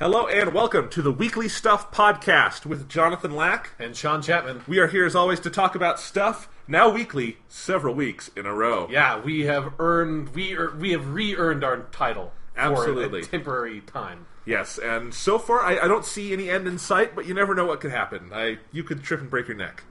Hello and welcome to the Weekly Stuff Podcast with Jonathan Lack and Sean Chapman. We are here as always to talk about stuff, now weekly, several weeks in a row. Yeah, we have re-earned our title. Absolutely. For a temporary time. Yes, and so far I don't see any end in sight, but you never know what could happen. You could trip and break your neck.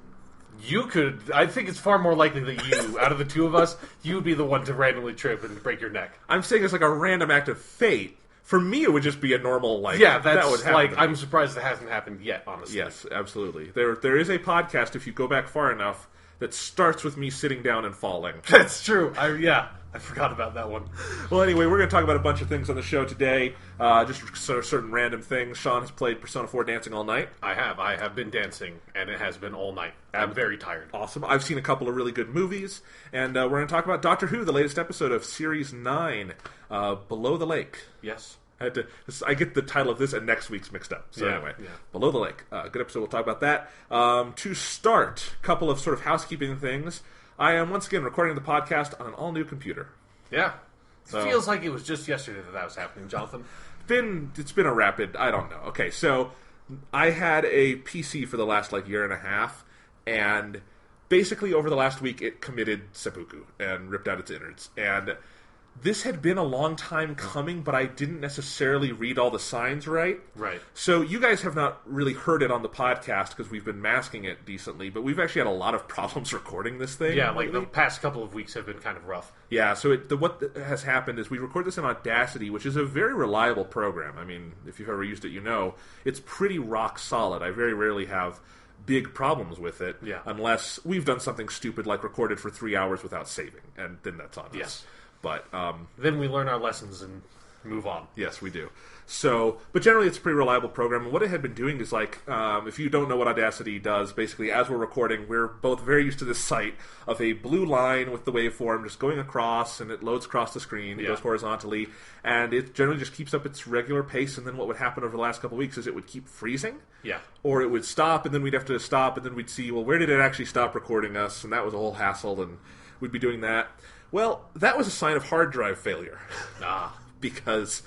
You could. I think it's far more likely that you, out of the two of us, you would be the one to randomly trip and break your neck. I'm saying it's like a random act of fate. For me, it would just be a normal, that would happen. I'm surprised it hasn't happened yet, honestly. Yes, absolutely. There is a podcast, if you go back far enough, that starts with me sitting down and falling. That's true. I forgot about that one. Well, anyway, we're going to talk about a bunch of things on the show today. Just sort of certain random things. Sean has played Persona 4 Dancing all night. I have been dancing, and it has been all night. I'm very tired. Awesome. I've seen a couple of really good movies, and we're going to talk about Doctor Who, the latest episode of Series 9, Below the Lake. Yes. I get the title of this and next week's mixed up. So anyway, Below the Lake. Good episode. We'll talk about that. To start, a couple of sort of housekeeping things. I am once again recording the podcast on an all-new computer. Yeah. It feels like it was just yesterday that was happening, Jonathan. It's been a rapid, I don't know. Okay, so I had a PC for the last year and a half, and basically over the last week it committed seppuku and ripped out its innards. And this had been a long time coming, but I didn't necessarily read all the signs right. Right. So you guys have not really heard it on the podcast because we've been masking it decently, but we've actually had a lot of problems recording this thing. Yeah, the past couple of weeks have been kind of rough. Yeah, so what has happened is we record this in Audacity, which is a very reliable program. I mean, if you've ever used it, you know. It's pretty rock solid. I very rarely have big problems with it unless we've done something stupid like recorded for 3 hours without saving, and then that's on us. Yes. But then we learn our lessons and move on. Yes, we do. So, but generally it's a pretty reliable program. And what it had been doing is if you don't know what Audacity does, basically as we're recording, we're both very used to this sight of a blue line with the waveform just going across, and it loads across the screen. It goes horizontally, and it generally just keeps up its regular pace. And then what would happen over the last couple of weeks is it would keep freezing. Yeah. Or it would stop, and then we'd have to stop, and then we'd see, well, where did it actually stop recording us? And that was a whole hassle, and we'd be doing that. Well, that was a sign of hard drive failure. Because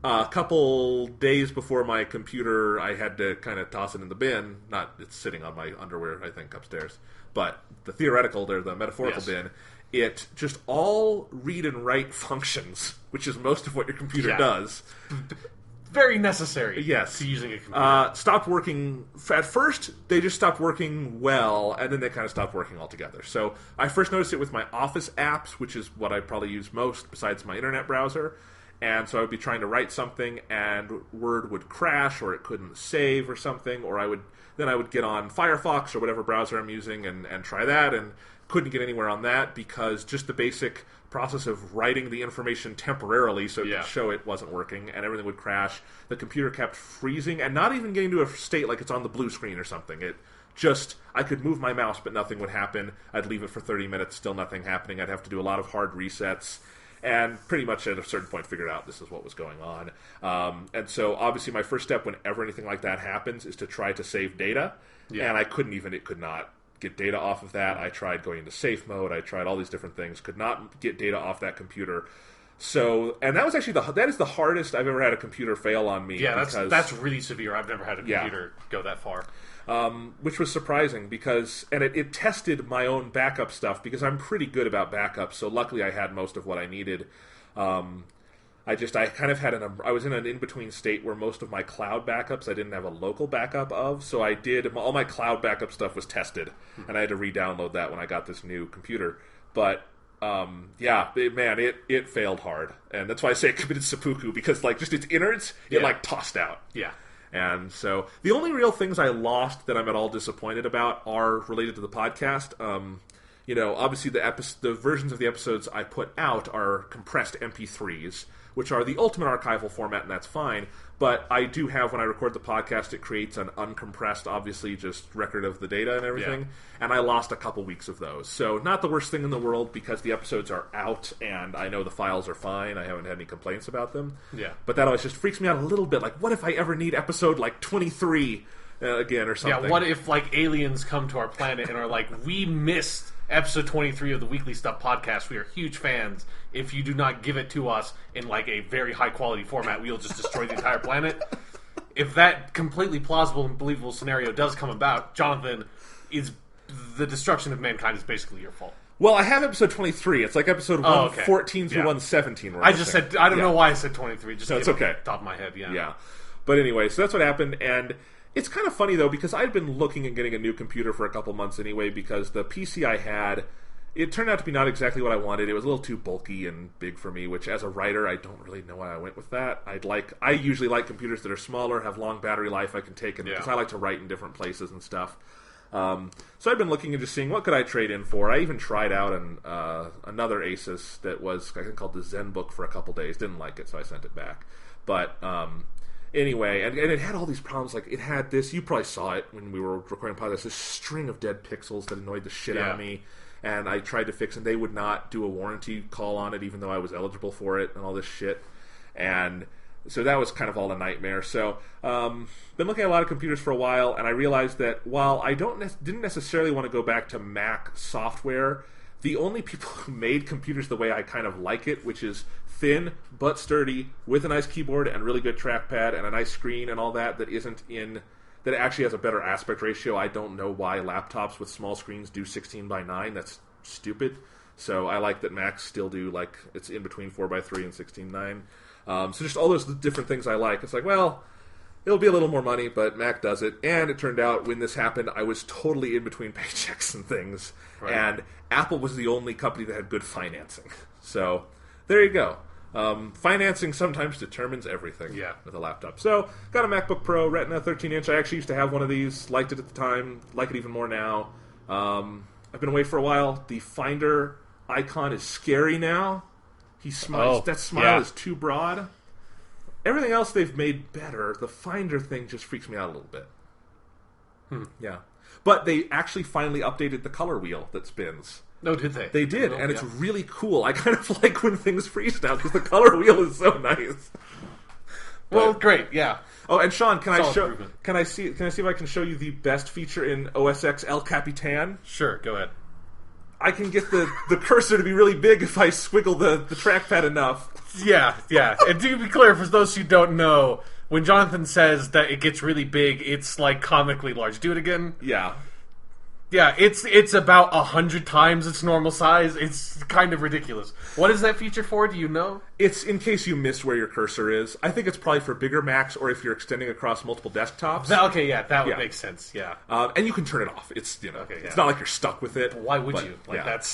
a couple days before my computer, I had to kind of toss it in the bin. Not, it's sitting on my underwear, I think, upstairs. But the theoretical, or the metaphorical bin, it just all read and write functions, which is most of what your computer does. Very necessary. Yes. To using a computer. Stopped working. At first, they just stopped working well, and then they kind of stopped working altogether. So I first noticed it with my Office apps, which is what I probably use most besides my internet browser. And so I would be trying to write something, and Word would crash, or it couldn't save or something, or I would get on Firefox or whatever browser I'm using and try that, and couldn't get anywhere on that because just the basic process of writing the information temporarily so it could show it wasn't working, and everything would crash. The computer kept freezing and not even getting to a state like it's on the blue screen or something. It just, I could move my mouse but nothing would happen. I'd leave it for 30 minutes, still nothing happening. I'd have to do a lot of hard resets, and pretty much at a certain point figured out this is what was going on. And so obviously my first step whenever anything like that happens is to try to save data, and it could not get data off of that. I tried going into safe mode. I tried all these different things. Could not get data off that computer. So, and that was actually that is the hardest I've ever had a computer fail on me. Yeah, that's really severe. I've never had a computer go that far. Which was surprising because, and it tested my own backup stuff because I'm pretty good about backups. So luckily I had most of what I needed. I kind of had I was in an in-between state where most of my cloud backups I didn't have a local backup of, so all my cloud backup stuff was tested, and I had to re-download that when I got this new computer. But, it failed hard, and that's why I say it committed seppuku, because, just its innards, it, tossed out. Yeah. And so, the only real things I lost that I'm at all disappointed about are related to the podcast. Obviously the versions of the episodes I put out are compressed MP3s, which are the ultimate archival format, and that's fine. But I do have, when I record the podcast, it creates an uncompressed, obviously, just record of the data and everything. Yeah. And I lost a couple weeks of those. So not the worst thing in the world, because the episodes are out, and I know the files are fine. I haven't had any complaints about them. Yeah. But that always just freaks me out a little bit. What if I ever need episode, 23 again or something? Yeah, what if, aliens come to our planet and are we missed episode 23 of the Weekly Stuff podcast. We are huge fans. If you do not give it to us in a very high quality format, we'll just destroy the entire planet. if that completely plausible and believable scenario does come about, Jonathan, the destruction of mankind is basically your fault. Well, I have episode 23. It's like episode 114 through 117. I just said, I don't know why I said 23. Just it's okay. Top of my head, Yeah. But anyway, so that's what happened, and it's kind of funny, though, because I'd been looking at getting a new computer for a couple months anyway, because the PC I had, it turned out to be not exactly what I wanted. It was a little too bulky and big for me, which as a writer, I don't really know why I went with that. I usually like computers that are smaller, have long battery life I can take, because I like to write in different places and stuff. So I've been looking and just seeing what could I trade in for. I even tried out another Asus that was, I think, called the ZenBook for a couple days. Didn't like it, so I sent it back. But anyway, and it had all these problems. Like, it had this, you probably saw it when we were recording podcasts, this string of dead pixels that annoyed the shit out of me. And I tried to fix it, and they would not do a warranty call on it, even though I was eligible for it, and all this shit. And so that was kind of all a nightmare. So, been looking at a lot of computers for a while, and I realized that while I didn't necessarily want to go back to Mac software, the only people who made computers the way I kind of like it, which is thin but sturdy, with a nice keyboard and really good trackpad and a nice screen and all that, that actually has a better aspect ratio. I don't know why laptops with small screens do 16:9. That's stupid. So I like that Macs still do, like, it's in between 4:3 and 16:9. So just all those different things I like. It's like, well, it'll be a little more money, but Mac does it. And it turned out when this happened, I was totally in between paychecks and things. Right. And Apple was the only company that had good financing. So there you go. Financing sometimes determines everything with a laptop. So got a MacBook Pro, Retina 13-inch. I actually used to have one of these. Liked it at the time. Like it even more now. I've been away for a while. The Finder icon is scary now. He smiles. That smile is too broad. Everything else they've made better. The Finder thing just freaks me out a little bit. Yeah. But they actually finally updated the color wheel that spins. No, did they? They did, and it's really cool. I kind of like when things freeze now, because the color wheel is so nice. Well, great, yeah. Oh, and Sean, can I see if I can show you the best feature in OS X El Capitan? Sure, go ahead. I can get the cursor to be really big if I squiggle the trackpad enough. Yeah. And to be clear, for those who don't know, when Jonathan says that it gets really big, it's like comically large. Do it again? Yeah. Yeah, it's about 100 times its normal size. It's kind of ridiculous. What is that feature for? Do you know? It's in case you missed where your cursor is. I think it's probably for bigger Macs or if you're extending across multiple desktops. That would make sense. Yeah, and you can turn it off. It's it's not like you're stuck with it. Why would you? Like that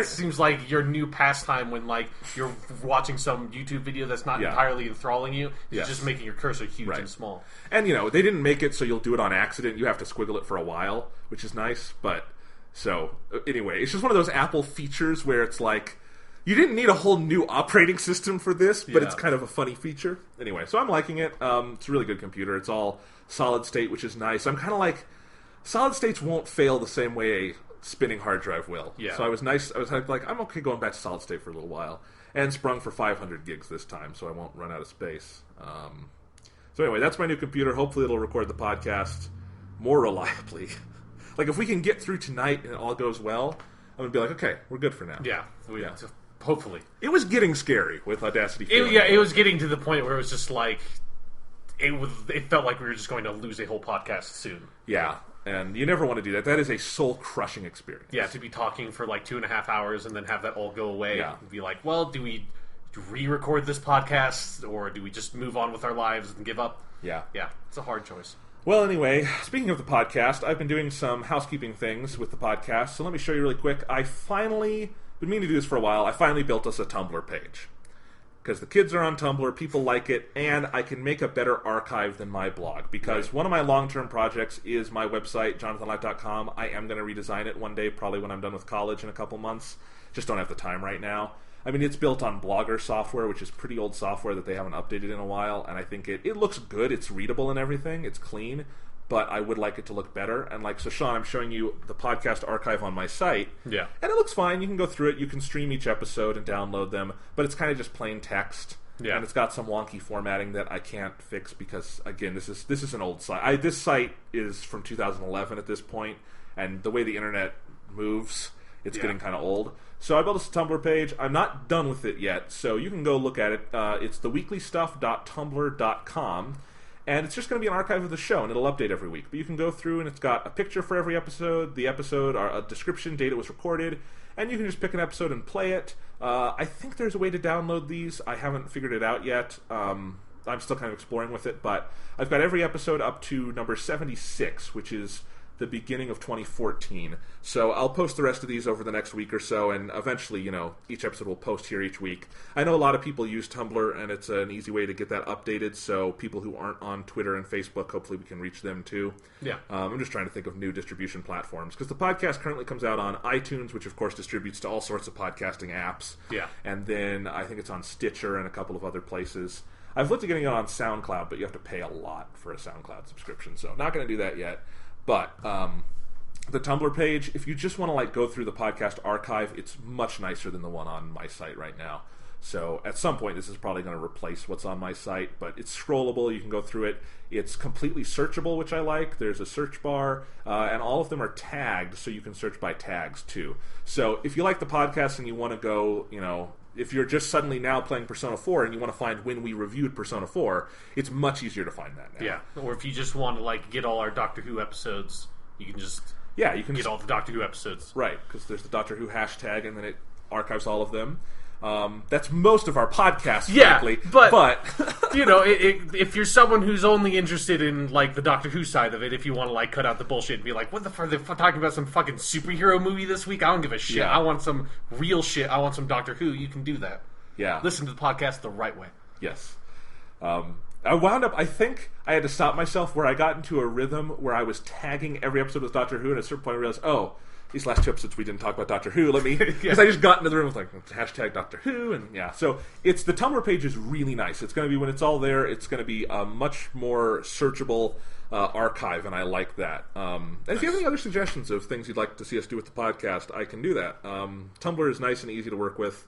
seems like your new pastime when like you're watching some YouTube video that's not entirely enthralling you. It's just making your cursor huge and small. And they didn't make it so you'll do it on accident. You have to squiggle it for a while, which is nice. But so anyway, it's just one of those Apple features where it's like you didn't need a whole new operating system for this, but it's kind of a funny feature. Anyway, so I'm liking it. It's a really good computer. It's all solid state, which is nice. I'm kind of like solid states won't fail the same way a spinning hard drive will. Yeah. So I was like, I'm okay going back to solid state for a little while, and sprung for 500 gigs this time, so I won't run out of space. So anyway, that's my new computer. Hopefully it'll record the podcast more reliably. Like, if we can get through tonight and it all goes well, I'm going to be like, okay, we're good for now. Yeah. Hopefully. It was getting scary with Audacity. It was getting to the point where it was just like, it felt like we were just going to lose a whole podcast soon. Yeah. And you never want to do that. That is a soul-crushing experience. Yeah, to be talking for like 2.5 hours and then have that all go away. Yeah. And be like, well, do we re-record this podcast, or do we just move on with our lives and give up? Yeah. Yeah, it's a hard choice. Well, anyway, speaking of the podcast, I've been doing some housekeeping things with the podcast, so let me show you really quick. I finally, been meaning to do this for a while, I finally built us a Tumblr page. Because the kids are on Tumblr, people like it, and I can make a better archive than my blog. Because one of my long-term projects is my website, jonathanlife.com. I am going to redesign it one day, probably when I'm done with college in a couple months. Just don't have the time right now. I mean, it's built on Blogger software, which is pretty old software that they haven't updated in a while, and I think it looks good. It's readable and everything. It's clean, but I would like it to look better. And so Sean, I'm showing you the podcast archive on my site. Yeah. And it looks fine. You can go through it. You can stream each episode and download them, but it's kind of just plain text. Yeah. And it's got some wonky formatting that I can't fix because, again, this is an old site. This site is from 2011 at this point, and the way the internet moves, it's getting kind of old. So I built this Tumblr page. I'm not done with it yet, so you can go look at it. It's theweeklystuff.tumblr.com, And it's just going to be an archive of the show, and it'll update every week. But you can go through, and it's got a picture for every episode, the episode, a description, date it was recorded, and you can just pick an episode and play it. I think there's a way to download these. I haven't figured it out yet. I'm still kind of exploring with it, but I've got every episode up to number 76, which is the beginning of 2014. So I'll post the rest of these over the next week or so, and eventually, each episode will post here each week. I know a lot of people use Tumblr, and it's an easy way to get that updated, so people who aren't on Twitter and Facebook, hopefully we can reach them too. Yeah. I'm just trying to think of new distribution platforms, because the podcast currently comes out on iTunes, which of course distributes to all sorts of podcasting apps. Yeah. And then I think it's on Stitcher and a couple of other places. I've looked at getting it on SoundCloud, but you have to pay a lot for a SoundCloud subscription, so not going to do that yet. But the Tumblr page, if you just want to go through the podcast archive, it's much nicer than the one on my site right now. So at some point, this is probably going to replace what's on my site, but it's scrollable. You can go through it. It's completely searchable, which I like. There's a search bar, and all of them are tagged, so you can search by tags too. So if you like the podcast and you want to go, if you're just suddenly now playing Persona 4 and you want to find when we reviewed Persona 4, it's much easier to find that now. Yeah, or if you just want to get all our Doctor Who episodes, you can just get all the Doctor Who episodes. Right, because there's the Doctor Who hashtag and then it archives all of them. That's most of our podcasts, frankly. But if you're someone who's only interested in the Doctor Who side of it, if you want to cut out the bullshit and be like, what the fuck, they're talking about some fucking superhero movie this week? I don't give a shit. Yeah. I want some real shit. I want some Doctor Who. You can do that. Yeah. Listen to the podcast the right way. Yes. I wound up, I think I had to stop myself where I got into a rhythm where I was tagging every episode with Doctor Who, and at a certain point I realized, these last 2 episodes we didn't talk about Doctor Who. Let me, because I just got into the room with hashtag Doctor Who, and yeah. So the Tumblr page is really nice. It's going to be, when it's all there, it's going to be a much more searchable archive, and I like that. And if you have any other suggestions of things you'd like to see us do with the podcast, I can do that. Tumblr is nice and easy to work with.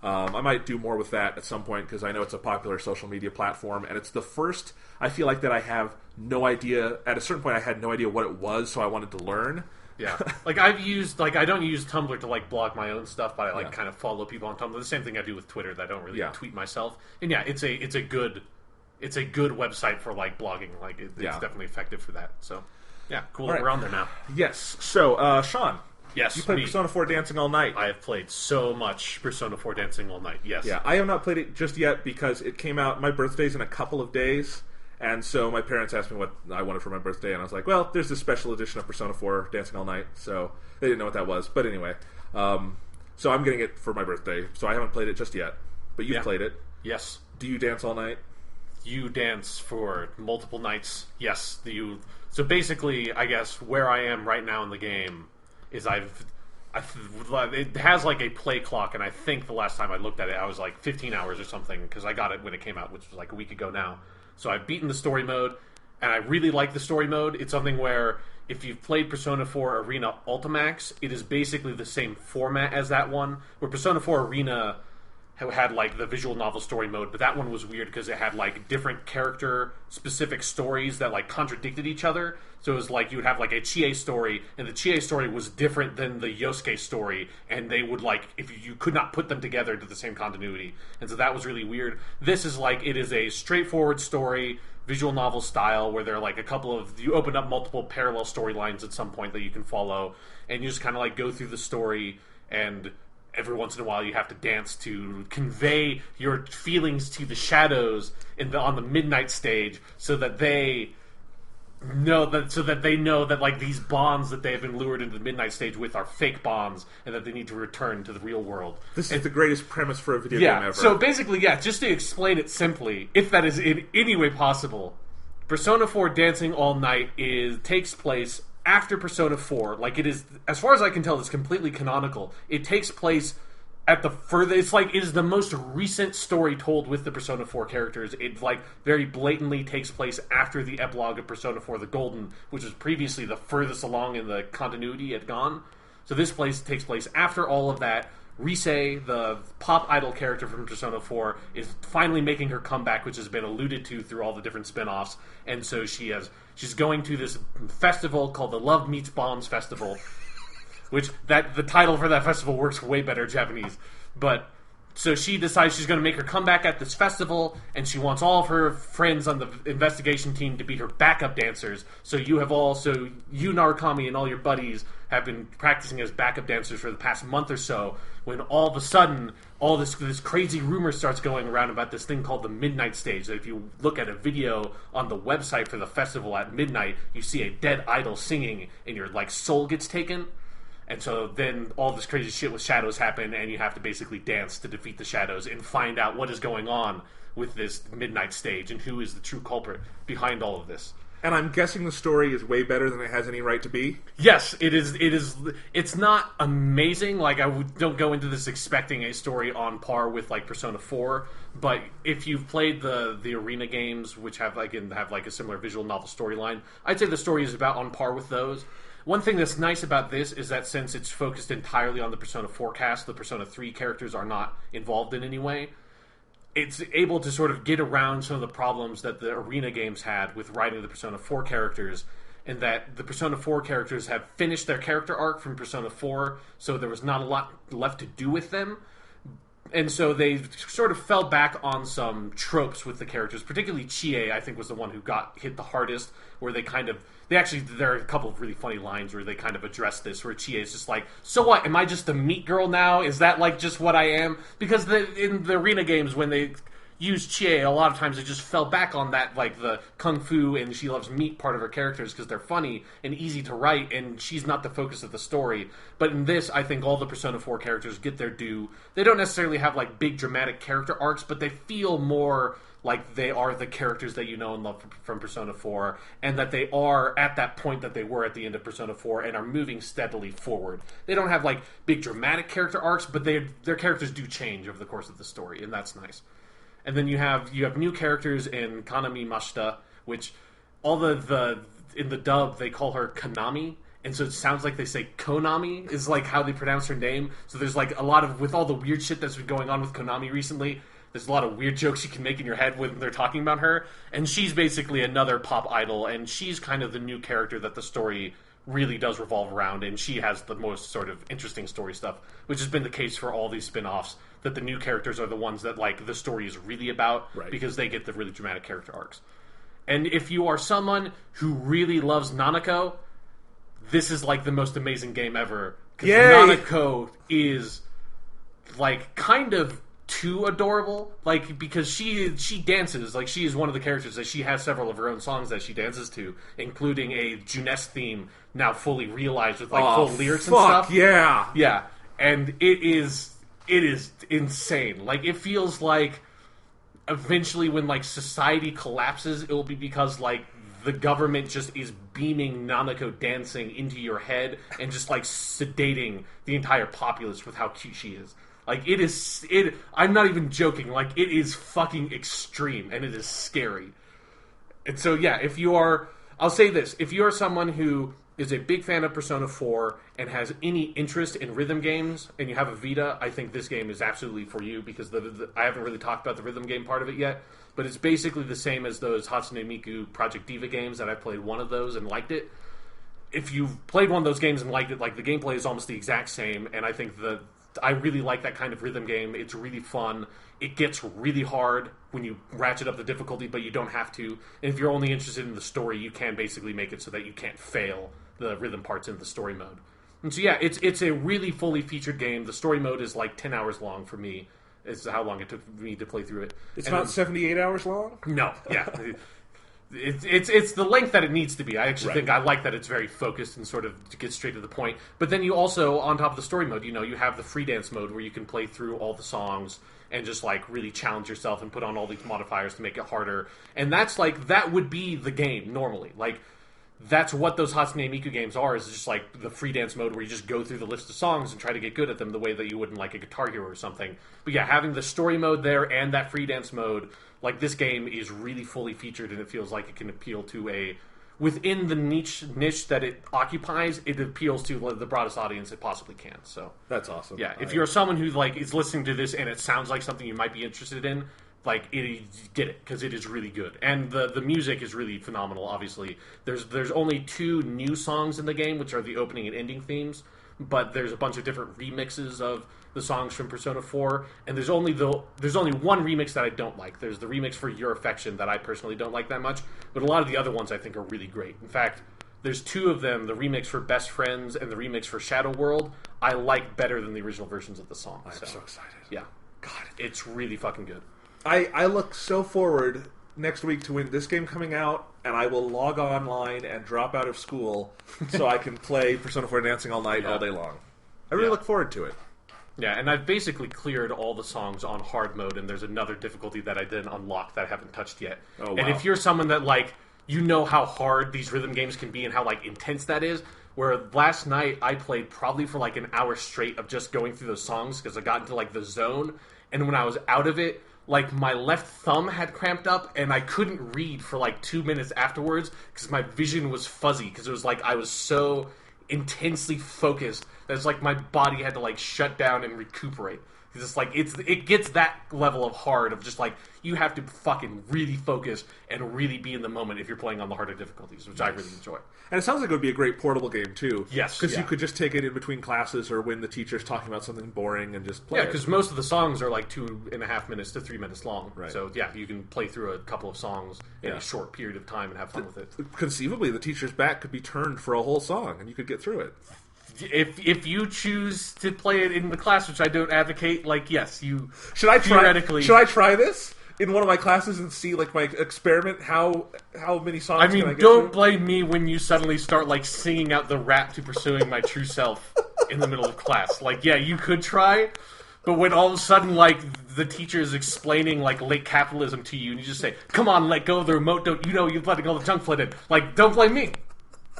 I might do more with that at some point, because I know it's a popular social media platform, and it's the first, I feel like, that I have no idea, at a certain point I had no idea what it was, so I wanted to learn. Yeah, I've used I don't use Tumblr to blog my own stuff, but I kind of follow people on Tumblr. The same thing I do with Twitter. That I don't really tweet myself. And it's a good website for blogging. It's definitely effective for that. So cool. Right. We're on there now. Yes. So Sean, yes, you played Persona 4 Dancing All Night. I have played so much Persona 4 Dancing All Night. Yes. Yeah, I have not played it just yet because it came out. My birthday's in a couple of days. And so my parents asked me what I wanted for my birthday, and I was like, well, there's this special edition of Persona 4 Dancing All Night, so they didn't know what that was. But anyway, so I'm getting it for my birthday, so I haven't played it just yet. But you've played it. Yes. Do you dance all night? You dance for multiple nights. Yes. So basically, I guess, where I am right now in the game is it has a play clock, and I think the last time I looked at it, I was 15 hours or something, because I got it when it came out, which was a week ago now. So I've beaten the story mode, and I really like the story mode. It's something where, if you've played Persona 4 Arena Ultimax, it is basically the same format as that one, where Persona 4 Arena had the visual novel story mode, but that one was weird because it had different character specific stories that contradicted each other. So it was you would have a Chie story, and the Chie story was different than the Yosuke story, and they would if you could not put them together into the same continuity, and so that was really weird. This is it is a straightforward story, visual novel style, where there are a couple of, you open up multiple parallel storylines at some point that you can follow, and you just kind of go through the story, and every once in a while you have to dance to convey your feelings to the shadows on the midnight stage, so that they know that these bonds that they have been lured into the midnight stage with are fake bonds, and that they need to return to the real world. This is the greatest premise for a video game ever. So basically, just to explain it simply, if that is in any way possible, Persona 4 Dancing All Night takes place after Persona 4. It is, as far as I can tell, it's completely canonical. It takes place at the furthest, it is the most recent story told with the Persona 4 characters. It very blatantly takes place after the epilogue of Persona 4 The Golden, which was previously the furthest along in the continuity had gone. So this takes place after all of that. Rise, the pop idol character from Persona 4, is finally making her comeback, which has been alluded to through all the different spin-offs. And so she's going to this festival called the Love Meets Bombs Festival, which the title for that festival works way better Japanese. But So she decides she's going to make her comeback at this festival, and she wants all of her friends on the investigation team to be her backup dancers. So you, Narukami, and all your buddies have been practicing as backup dancers for the past month or so, when all of a sudden, all this crazy rumor starts going around about this thing called the Midnight Stage. That if you look at a video on the website for the festival at midnight, you see a dead idol singing, and your soul gets taken. And so then all this crazy shit with shadows happen, and you have to basically dance to defeat the shadows and find out what is going on with this Midnight Stage and who is the true culprit behind all of this. And I'm guessing the story is way better than it has any right to be? Yes, it is. It's not amazing. Don't go into this expecting a story on par with Persona 4, but if you've played the arena games, which have a similar visual novel storyline, I'd say the story is about on par with those. One thing that's nice about this is that since it's focused entirely on the Persona 4 cast, the Persona 3 characters are not involved in any way. It's able to sort of get around some of the problems that the arena games had with writing the Persona 4 characters, and that the Persona 4 characters have finished their character arc from Persona 4, so there was not a lot left to do with them. And so they sort of fell back on some tropes with the characters, particularly Chie, I think, was the one who got hit the hardest, where there are a couple of really funny lines where they kind of address this, where Chie is just like, so what, am I just a meat girl now? Is that just what I am? Because in the arena games, when they used Chie, a lot of times they just fell back on that, the kung fu and she loves meat part of her characters because they're funny and easy to write, and she's not the focus of the story. But in this, I think all the Persona 4 characters get their due. They don't necessarily have big dramatic character arcs, but they feel more like they are the characters that you know and love from Persona 4, and that they are at that point that they were at the end of Persona 4 and are moving steadily forward. They don't have big dramatic character arcs, but their characters do change over the course of the story, and that's nice. And then you have new characters in Kanami Mashita, which in the dub they call her Kanami, and so it sounds like they say Konami is how they pronounce her name. So there's a lot of, with all the weird shit that's been going on with Konami recently, there's a lot of weird jokes you can make in your head when they're talking about her. And she's basically another pop idol, and she's kind of the new character that the story really does revolve around, and she has the most sort of interesting story stuff, which has been the case for all these spin-offs, that the new characters are the ones that the story is really about, right, because they get the really dramatic character arcs. And if you are someone who really loves Nanako, this is the most amazing game ever, because Nanako is kind of too adorable, because she dances, she is one of the characters that she has several of her own songs that she dances to, including a Juness theme now fully realized with full lyrics and stuff. Yeah, and it is insane. It feels like eventually when society collapses, it will be because the government just is beaming Nanako dancing into your head and just sedating the entire populace with how cute she is. I'm not even joking. It is fucking extreme, and it is scary. And so, yeah, I'll say this. If you are someone who is a big fan of Persona 4 and has any interest in rhythm games, and you have a Vita, I think this game is absolutely for you, because I haven't really talked about the rhythm game part of it yet, but it's basically the same as those Hatsune Miku Project Diva games that I played one of those and liked it. If you've played one of those games and liked it, the gameplay is almost the exact same, and I think I really like that kind of rhythm game. It's really fun. It gets really hard when you ratchet up the difficulty, but you don't have to. And if you're only interested in the story, you can basically make it so that you can't fail the rhythm parts in the story mode. And so, yeah, it's a really fully featured game. The story mode is 10 hours long for me. It's how long it took me to play through it. It's not 78 hours long? No, yeah. It's the length that it needs to be. I actually think I like that it's very focused and sort of gets straight to the point. But then you also, on top of the story mode, you have the free dance mode where you can play through all the songs and just really challenge yourself and put on all these modifiers to make it harder. And that's that would be the game normally. That's what those Hatsune Miku games are, is just the free dance mode where you just go through the list of songs and try to get good at them the way that you would in a Guitar Hero or something. But yeah, having the story mode there and that free dance mode, this game is really fully featured, and it feels like it can appeal to within the niche that it occupies, it appeals to the broadest audience it possibly can. So that's awesome. Yeah, if you're someone who is listening to this and it sounds like something you might be interested in, get it, because it is really good, and the music is really phenomenal. Obviously, there's only 2 new songs in the game, which are the opening and ending themes, but there's a bunch of different remixes of the songs from Persona 4, and there's only one remix that I don't like. There's the remix for Your Affection that I personally don't like that much, but a lot of the other ones I think are really great. In fact, there's two of them, the remix for Best Friends and the remix for Shadow World, I like better than the original versions of the song. I'm so excited. Yeah. God, it's really fucking good. I look so forward next week to when this game coming out, and I will log online and drop out of school so I can play Persona 4 Dancing All Night all day long. I really look forward to it. Yeah, and I've basically cleared all the songs on hard mode, and there's another difficulty that I didn't unlock that I haven't touched yet. Oh, wow. And if you're someone that, like, you know how hard these rhythm games can be and how, like, intense that is, where last night I played probably for, like, an hour straight of just going through those songs because I got into, like, the zone, and when I was out of it, like, my left thumb had cramped up, and I couldn't read for, like, 2 minutes afterwards because my vision was fuzzy, because it was, like, I was so intensely focused that it's, like, my body had to, like, shut down and recuperate. Because it's, like, it gets that level of hard of just, like, you have to fucking really focus and really be in the moment if you're playing on the harder difficulties, which I really enjoy. And it sounds like it would be a great portable game, too. Yes. Because you could just take it in between classes or when the teacher's talking about something boring and just play it. Yeah, because most of the songs are like 2.5 minutes to 3 minutes long. Right. So, yeah, you can play through a couple of songs in a short period of time and have fun with it. Conceivably, the teacher's back could be turned for a whole song, and you could get through it. If you choose to play it in the class, which I don't advocate, like, yes, you Should I try this in one of my classes and see, like, my experiment? How many songs? I mean, can I get don't through? blame me when you suddenly start, like, singing out the rap to Pursuing My True Self in the middle of class. Like, yeah, you could try, but when all of a sudden, like, the teacher is explaining, like, late capitalism to you, and you just say, "Come on, let go of the remote. Don't you know you're letting all the junk flood in?" Like, don't blame me.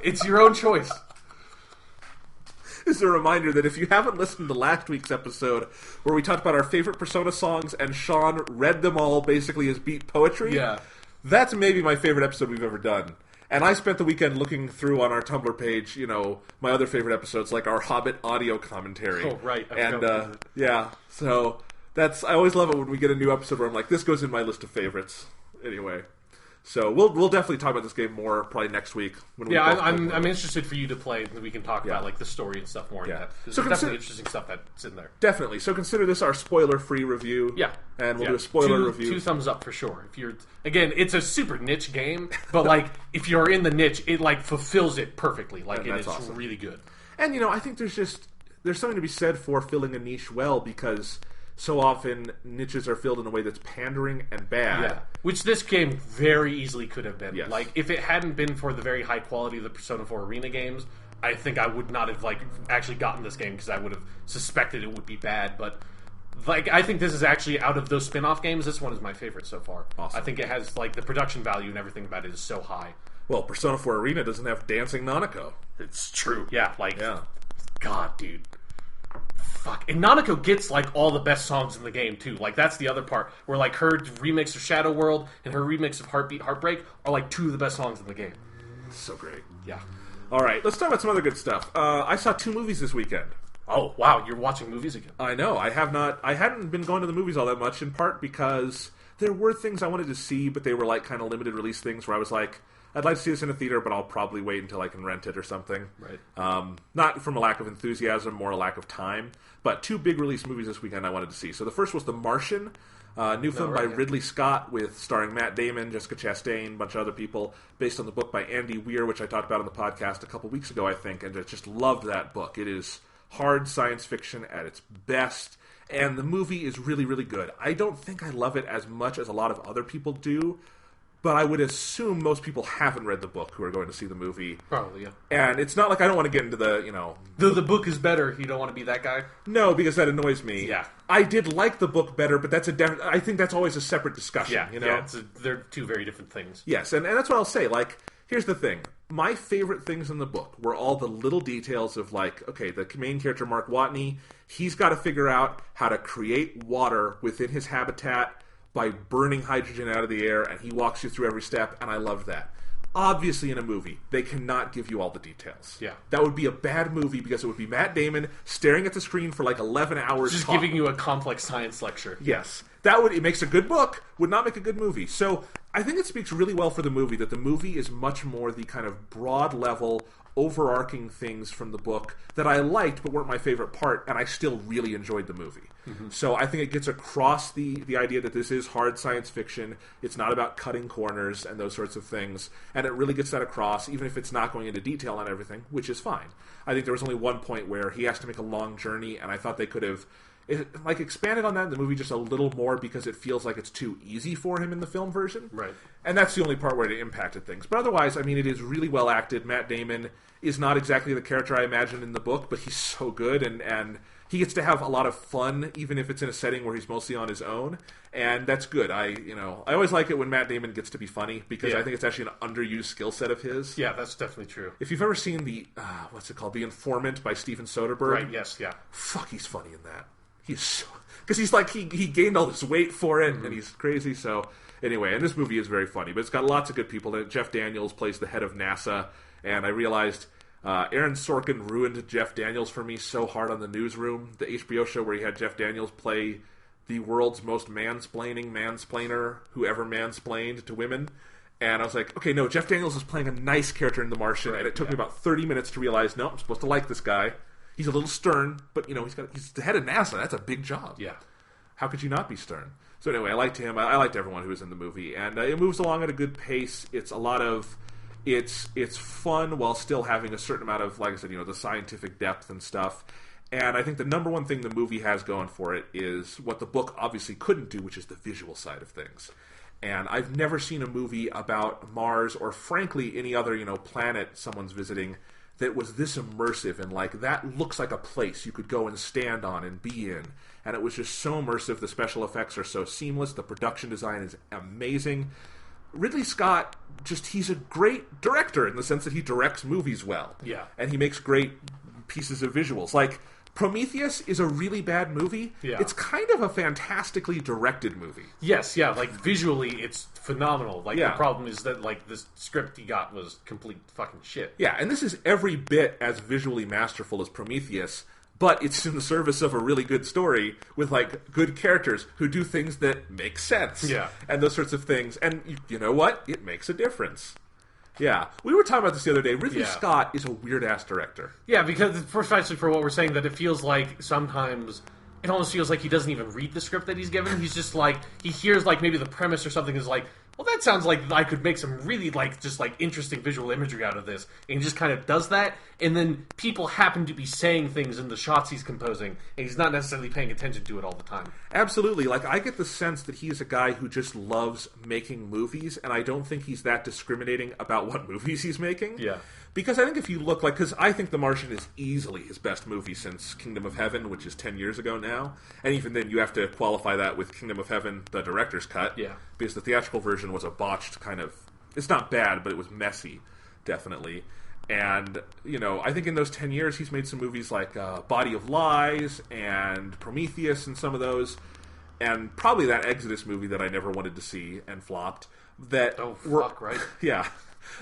It's your own choice. This is a reminder that if you haven't listened to last week's episode where we talked about our favorite Persona songs and Sean read them all basically as beat poetry, that's maybe my favorite episode we've ever done. And I spent the weekend looking through on our Tumblr page, you know, my other favorite episodes, like our Hobbit audio commentary. Oh, right. And, yeah, so I always love it when we get a new episode where I'm like, this goes in my list of favorites. Anyway. So we'll definitely talk about this game more probably next week. I'm interested for you to play, and we can talk about like the story and stuff more in depth. There's definitely interesting stuff that's in there. Definitely. So consider this our spoiler-free review. Yeah, and we'll do a spoiler review. 2 thumbs up for sure. If you're it's a super niche game, but like if you're in the niche, it like fulfills it perfectly. Like it is awesome. Really good. And you know, I think there's something to be said for filling a niche well, because so often niches are filled in a way that's pandering and bad. Yeah. Which this game very easily could have been. Yes. Like, if it hadn't been for the very high quality of the Persona 4 Arena games, I think I would not have, like, actually gotten this game because I would have suspected it would be bad. But, like, I think this is actually, out of those spin-off games, this one is my favorite so far. Awesome. I think it has, like, the production value and everything about it is so high. Well, Persona 4 Arena doesn't have Dancing Nanako. It's true. Yeah, like, God, dude. Fuck. And Nanako gets, like, all the best songs in the game, too. Like, that's the other part. Where, like, her remix of Shadow World and her remix of Heartbeat Heartbreak are, like, 2 of the best songs in the game. So great. Yeah. All right, let's talk about some other good stuff. I saw 2 movies this weekend. Oh, wow. You're watching movies again. I know. I hadn't been going to the movies all that much, in part because there were things I wanted to see, but they were, like, kind of limited release things where I was like, I'd like to see this in a theater, but I'll probably wait until I can rent it or something. Right. Not from a lack of enthusiasm, more a lack of time. But 2 big release movies this weekend I wanted to see. So the first was The Martian, new film by Ridley Scott, starring Matt Damon, Jessica Chastain, a bunch of other people, based on the book by Andy Weir, which I talked about on the podcast a couple weeks ago, I think, and I just loved that book. It is hard science fiction at its best, and the movie is really, really good. I don't think I love it as much as a lot of other people do, but I would assume most people haven't read the book who are going to see the movie. Probably, yeah. And it's not like I don't want to get into the, The book is better, you don't want to be that guy? No, because that annoys me. Yeah. I did like the book better, but I think that's always a separate discussion. Yeah, they're 2 very different things. Yes, and that's what I'll say. Like, here's the thing. My favorite things in the book were all the little details of, like, okay, the main character, Mark Watney, he's got to figure out how to create water within his habitat by burning hydrogen out of the air, and he walks you through every step, and I loved that. Obviously, in a movie, they cannot give you all the details. Yeah. That would be a bad movie because it would be Matt Damon staring at the screen for like 11 hours Just giving you a complex science lecture. Yes. It makes a good book, would not make a good movie. So I think it speaks really well for the movie that the movie is much more the kind of broad level, overarching things from the book that I liked but weren't my favorite part, and I still really enjoyed the movie. So I think it gets across the idea that this is hard science fiction. It's not about cutting corners and those sorts of things, and it really gets that across, even if it's not going into detail on everything, which is fine. I think there was only one point where he has to make a long journey, and I thought they could have expanded on that in the movie just a little more because it feels like it's too easy for him in the film version. Right. And that's the only part where it impacted things. But otherwise, I mean, it is really well acted. Matt Damon is not exactly the character I imagined in the book, but he's so good, and he gets to have a lot of fun, even if it's in a setting where he's mostly on his own, and that's good. I always like it when Matt Damon gets to be funny, because I think it's actually an underused skill set of his. Yeah, that's definitely true. If you've ever seen the, what's it called, The Informant by Steven Soderbergh. Right, yes, yeah. Fuck, he's funny in that. He's so... Because he's like, he gained all this weight for it, and he's crazy, so... Anyway, and this movie is very funny, but it's got lots of good people in it. Jeff Daniels plays the head of NASA, and I realized Aaron Sorkin ruined Jeff Daniels for me so hard on The Newsroom, the HBO show where he had Jeff Daniels play the world's most mansplainer who ever mansplained to women. And I was like, okay, no, Jeff Daniels is playing a nice character in The Martian, and it took me about 30 minutes to realize, no, I'm supposed to like this guy. He's a little stern, but, he's the head of NASA. That's a big job. Yeah. How could you not be stern? So anyway, I liked him. I liked everyone who was in the movie, and it moves along at a good pace. It's a lot of... It's fun while still having a certain amount of, like I said, the scientific depth and stuff. And I think the number one thing the movie has going for it is what the book obviously couldn't do, which is the visual side of things. And I've never seen a movie about Mars, or frankly any other, planet someone's visiting, that was this immersive and that looks like a place you could go and stand on and be in. And it was just so immersive. The special effects are so seamless. The production design is amazing. Ridley Scott, he's a great director in the sense that he directs movies well. Yeah. And he makes great pieces of visuals. Like, Prometheus is a really bad movie. Yeah. It's kind of a fantastically directed movie. Yes, yeah, visually it's phenomenal. The problem is that, this script he got was complete fucking shit. Yeah, and this is every bit as visually masterful as Prometheus, but it's in the service of a really good story with, good characters who do things that make sense. Yeah. And those sorts of things. And you know what? It makes a difference. Yeah. We were talking about this the other day. Ridley Scott is a weird-ass director. Yeah, because precisely for what we're saying, that it feels like sometimes... It almost feels like he doesn't even read the script that he's given. He's just he hears maybe the premise or something is well, that sounds like I could make some really interesting visual imagery out of this. And he just kind of does that. And then people happen to be saying things in the shots he's composing, and he's not necessarily paying attention to it all the time. Absolutely. I get the sense that he is a guy who just loves making movies, and I don't think he's that discriminating about what movies he's making. Yeah. Because I think if you look because I think The Martian is easily his best movie since Kingdom of Heaven, which is 10 years ago now. And even then, you have to qualify that with Kingdom of Heaven, the director's cut. Yeah. Because the theatrical version was a botched kind of... It's not bad, but it was messy, definitely. And, I think in those 10 years, he's made some movies like Body of Lies and Prometheus and some of those. And probably that Exodus movie that I never wanted to see and flopped. Right? Yeah.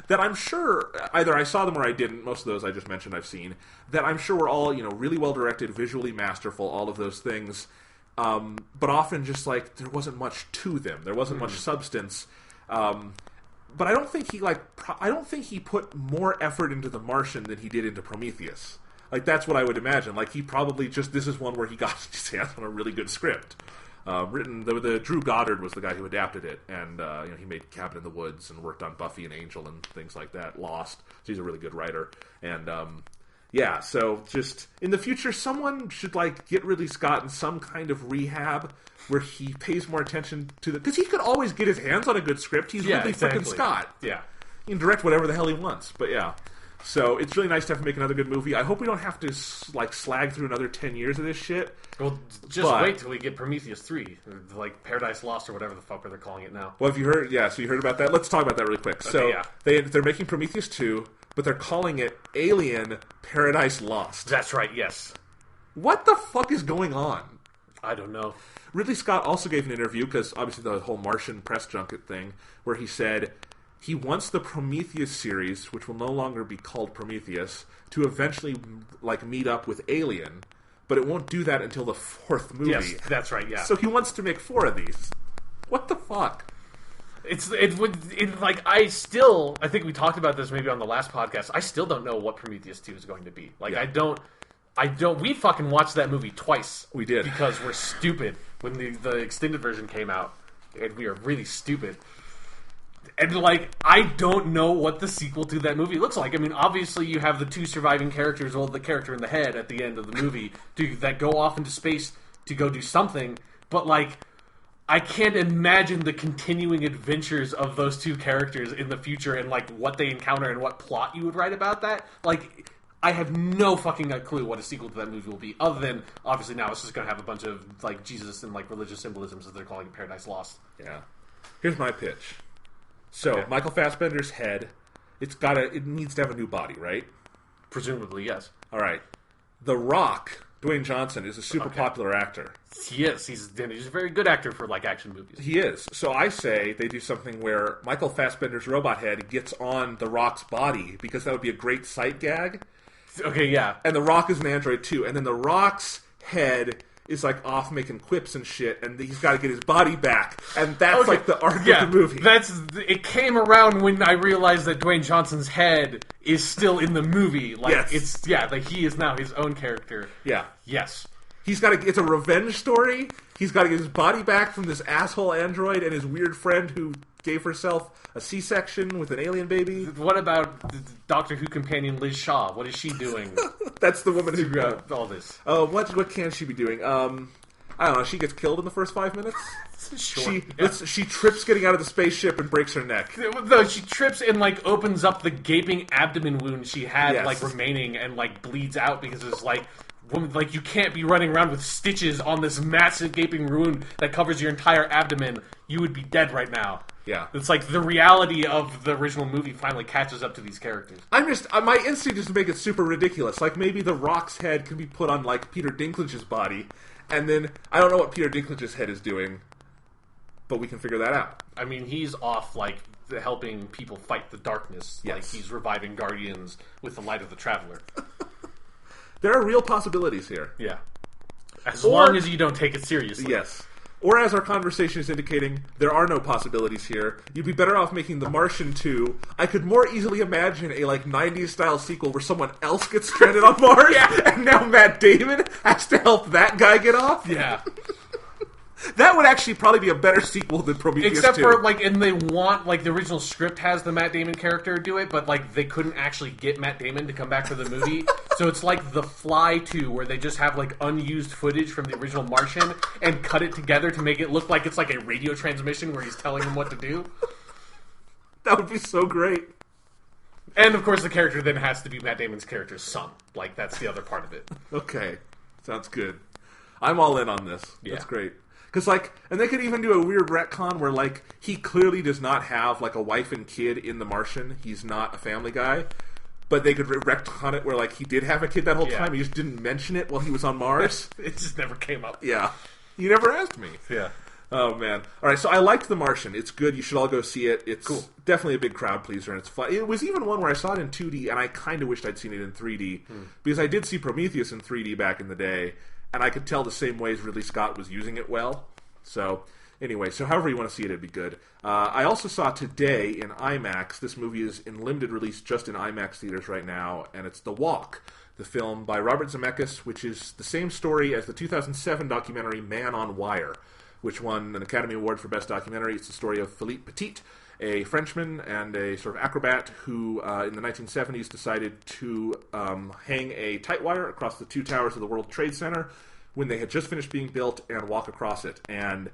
That I'm sure, either I saw them or I didn't, most of those I just mentioned I've seen, that I'm sure were all, really well directed, visually masterful, all of those things, but often just there wasn't much to them. There wasn't much substance. But I don't think he put more effort into The Martian than he did into Prometheus. That's what I would imagine. He probably this is one where he got his hands on a really good script. Written, the Drew Goddard was the guy who adapted it, and he made Cabin in the Woods and worked on Buffy and Angel and things like that. Lost, so he's a really good writer. And so just in the future, someone should get Ridley Scott in some kind of rehab where he pays more attention to because he could always get his hands on a good script. He's Ridley freaking Scott. Yeah, he can direct whatever the hell he wants. But yeah. So it's really nice to have to make another good movie. I hope we don't have to slag through another 10 years of this shit. Well, wait till we get Prometheus 3, Paradise Lost or whatever the fuck they're calling it now. Well, have you heard? Yeah, so you heard about that? Let's talk about that really quick. Okay, they're making Prometheus 2, but they're calling it Alien Paradise Lost. That's right. Yes. What the fuck is going on? I don't know. Ridley Scott also gave an interview because obviously the whole Martian press junket thing, where he said he wants the Prometheus series, which will no longer be called Prometheus, to eventually meet up with Alien, but it won't do that until the 4th movie. Yes, that's right, yeah. So he wants to make 4 of these. What the fuck? I think we talked about this maybe on the last podcast. I still don't know what Prometheus 2 is going to be. Like, yeah. We fucking watched that movie twice. We did. Because we're stupid when the extended version came out. And we are really stupid. And, like, I don't know what the sequel to that movie looks like. I mean, obviously you have the 2 surviving characters, well, the character in the head at the end of the movie, that go off into space to go do something. But, like, I can't imagine the continuing adventures of those 2 characters in the future and, like, what they encounter and what plot you would write about that. Like, I have no fucking clue what a sequel to that movie will be, other than, obviously now it's just going to have a bunch of, like, Jesus and, like, religious symbolisms that they're calling it Paradise Lost. Yeah. Here's my pitch. So, Okay. Michael Fassbender's head, it needs to have a new body, right? Presumably, yes. Alright. The Rock, Dwayne Johnson, is a super popular actor. He is. He's a very good actor for, like, action movies. He is. So I say they do something where Michael Fassbender's robot head gets on The Rock's body, because that would be a great sight gag. Okay, yeah. And The Rock is an android, too. And then The Rock's head is, like, off making quips and shit, and he's got to get his body back. And that's, like, the arc of the movie. It came around when I realized that Dwayne Johnson's head is still in the movie. Like, yes. like, he is now his own character. Yeah. Yes. It's a revenge story. He's got to get his body back from this asshole android and his weird friend who gave herself a C-section with an alien baby. What about Doctor Who companion Liz Shaw? What is she doing? That's the woman who all this. What can she be doing? I don't know. She gets killed in the first 5 minutes. Sure. She trips getting out of the spapeship and breaks her neck. No, she trips and, like, opens up the gaping abdomen wound she had, like, remaining and, like, bleeds out because it's like, woman, like, you can't be running around with stitches on this massive gaping wound that covers your entire abdomen. You would be dead right now. Yeah. It's like the reality of the original movie finally catches up to these characters. My instinct is to make it super ridiculous. Like, maybe the Rock's head can be put on, like, Peter Dinklage's body, and then, I don't know what Peter Dinklage's head is doing, but we can figure that out. I mean, he's off, like, helping people fight the darkness. Yes. Like, he's reviving Guardians with the light of the Traveler. There are real possibilities here. Yeah. As long as you don't take it seriously. Yes. Or, as our conversation is indicating, there are no possibilities here. You'd be better off making The Martian 2. I could more easily imagine a, like, 90s-style sequel where someone else gets stranded on Mars, and now Matt Damon has to help that guy get off? Yeah. That would actually probably be a better sequel than Prometheus 2. Except for, like, and they want, like, the original script has the Matt Damon character do it, but, like, they couldn't actually get Matt Damon to come back for the movie. So it's like The Fly 2, where they just have, like, unused footage from the original Martian and cut it together to make it look like it's like a radio transmission where he's telling him what to do. That would be so great. And, of course, the character then has to be Matt Damon's character's son. Like, that's the other part of it. Okay. Sounds good. I'm all in on this. Yeah. That's great. Because, like, and they could even do a weird retcon where, like, he clearly does not have, like, a wife and kid in The Martian. He's not a family guy. But they could retcon it where, like, he did have a kid that whole time. He just didn't mention it while he was on Mars. It just never came up. Yeah. You never asked me. Yeah. Oh, man. All right, so I liked The Martian. It's good. You should all go see it. It's cool. Definitely a big crowd pleaser, and it's fun. It was even one where I saw it in 2D, and I kind of wished I'd seen it in 3D. Because I did see Prometheus in 3D back in the day, and I could tell the same ways Ridley Scott was using it well. So, anyway, so however you want to see it, it'd be good. I also saw today in IMAX, this movie is in limited release just in IMAX theaters right now, and it's The Walk, the film by Robert Zemeckis, which is the same story as the 2007 documentary Man on Wire, which won an Academy Award for Best Documentary. It's the story of Philippe Petit, a Frenchman and a sort of acrobat who, in the 1970s, decided to hang a tight wire across the 2 towers of the World Trade Center when they had just finished being built and walk across it. And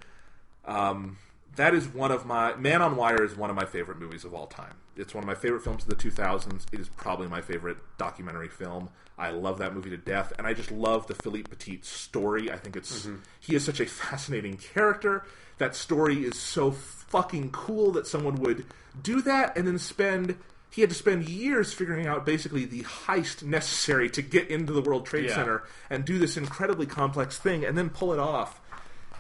that is one of my... Man on Wire is one of my favorite movies of all time. It's one of my favorite films of the 2000s. It is probably my favorite documentary film. I love that movie to death, and I just love the Philippe Petit story. I think it's... He is such a fascinating character. That story is so fucking cool that someone would do that and then spend... He had to spend years figuring out basically the heist necessary to get into the World Trade Center and do this incredibly complex thing and then pull it off.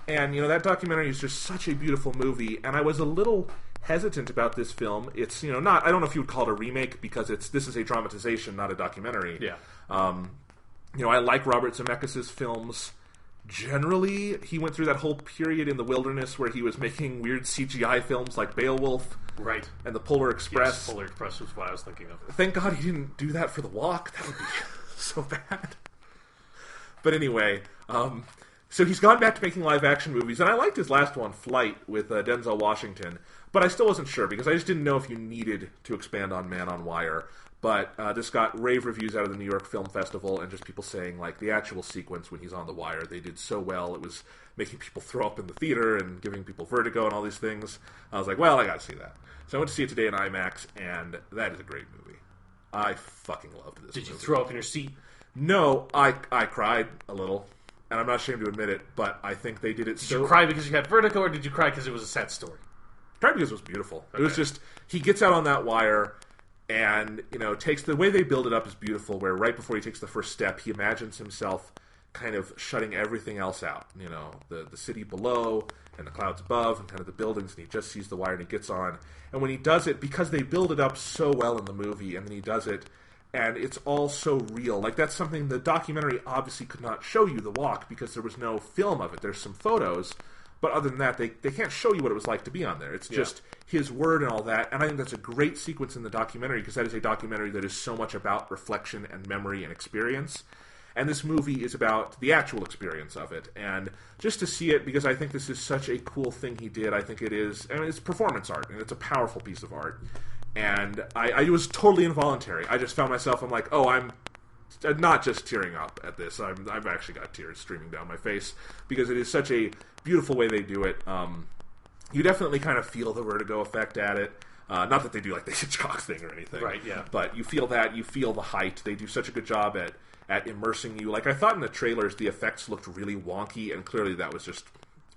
And, you know, that documentary is just such a beautiful movie, and I was a little hesitant about this film. It's, you know, not... I don't know if you would call it a remake because this is a dramatization, not a documentary. Yeah. I like Robert Zemeckis' films. Generally, he went through that whole period in the wilderness where he was making weird CGI films like Beowulf. Right. And the Polar Express. Yes, Polar Express was what I was thinking of. Thank God he didn't do that for The Walk. That would be so bad. But anyway, so he's gone back to making live-action movies, and I liked his last one, Flight, with Denzel Washington, but I still wasn't sure, because I just didn't know if you needed to expand on Man on Wire. But this got rave reviews out of the New York Film Festival, and just people saying, like, the actual sequence when he's on the wire, they did so well, it was making people throw up in the theater and giving people vertigo and all these things. I was like, well, I gotta see that. So I went to see it today in IMAX, and that is a great movie. I fucking loved this movie. Did you throw up in your seat? No, I cried a little, and I'm not ashamed to admit it, but I think they did it Did you cry because you had vertigo, or did you cry because it was a sad story? I cried because it was beautiful. Okay. It was just, he gets out on that wire, and, takes the way they build it up is beautiful, where right before he takes the first step, he imagines himself kind of shutting everything else out. The city below, and the clouds above, and kind of the buildings, and he just sees the wire, and he gets on. And when he does it, because they build it up so well in the movie, and then he does it, and it's all so real. Like, that's something the documentary obviously could not show you, The Walk, because there was no film of it. There's some photos, but other than that, they can't show you what it was like to be on there. It's just his word and all that, and I think that's a great sequence in the documentary, because that is a documentary that is so much about reflection and memory and experience. And this movie is about the actual experience of it. And just to see it, because I think this is such a cool thing he did, I think it is, it's performance art, and it's a powerful piece of art. And I was totally involuntary. I just found myself, I'm like, oh, I'm not just tearing up at this. I've actually got tears streaming down my face, because it is such a beautiful way they do it. You definitely kind of feel the vertigo effect at it. Not that they do like the Hitchcock thing or anything. Right, yeah. But you feel that. You feel the height. They do such a good job at immersing you. Like, I thought in the trailers the effects looked really wonky, and clearly that was just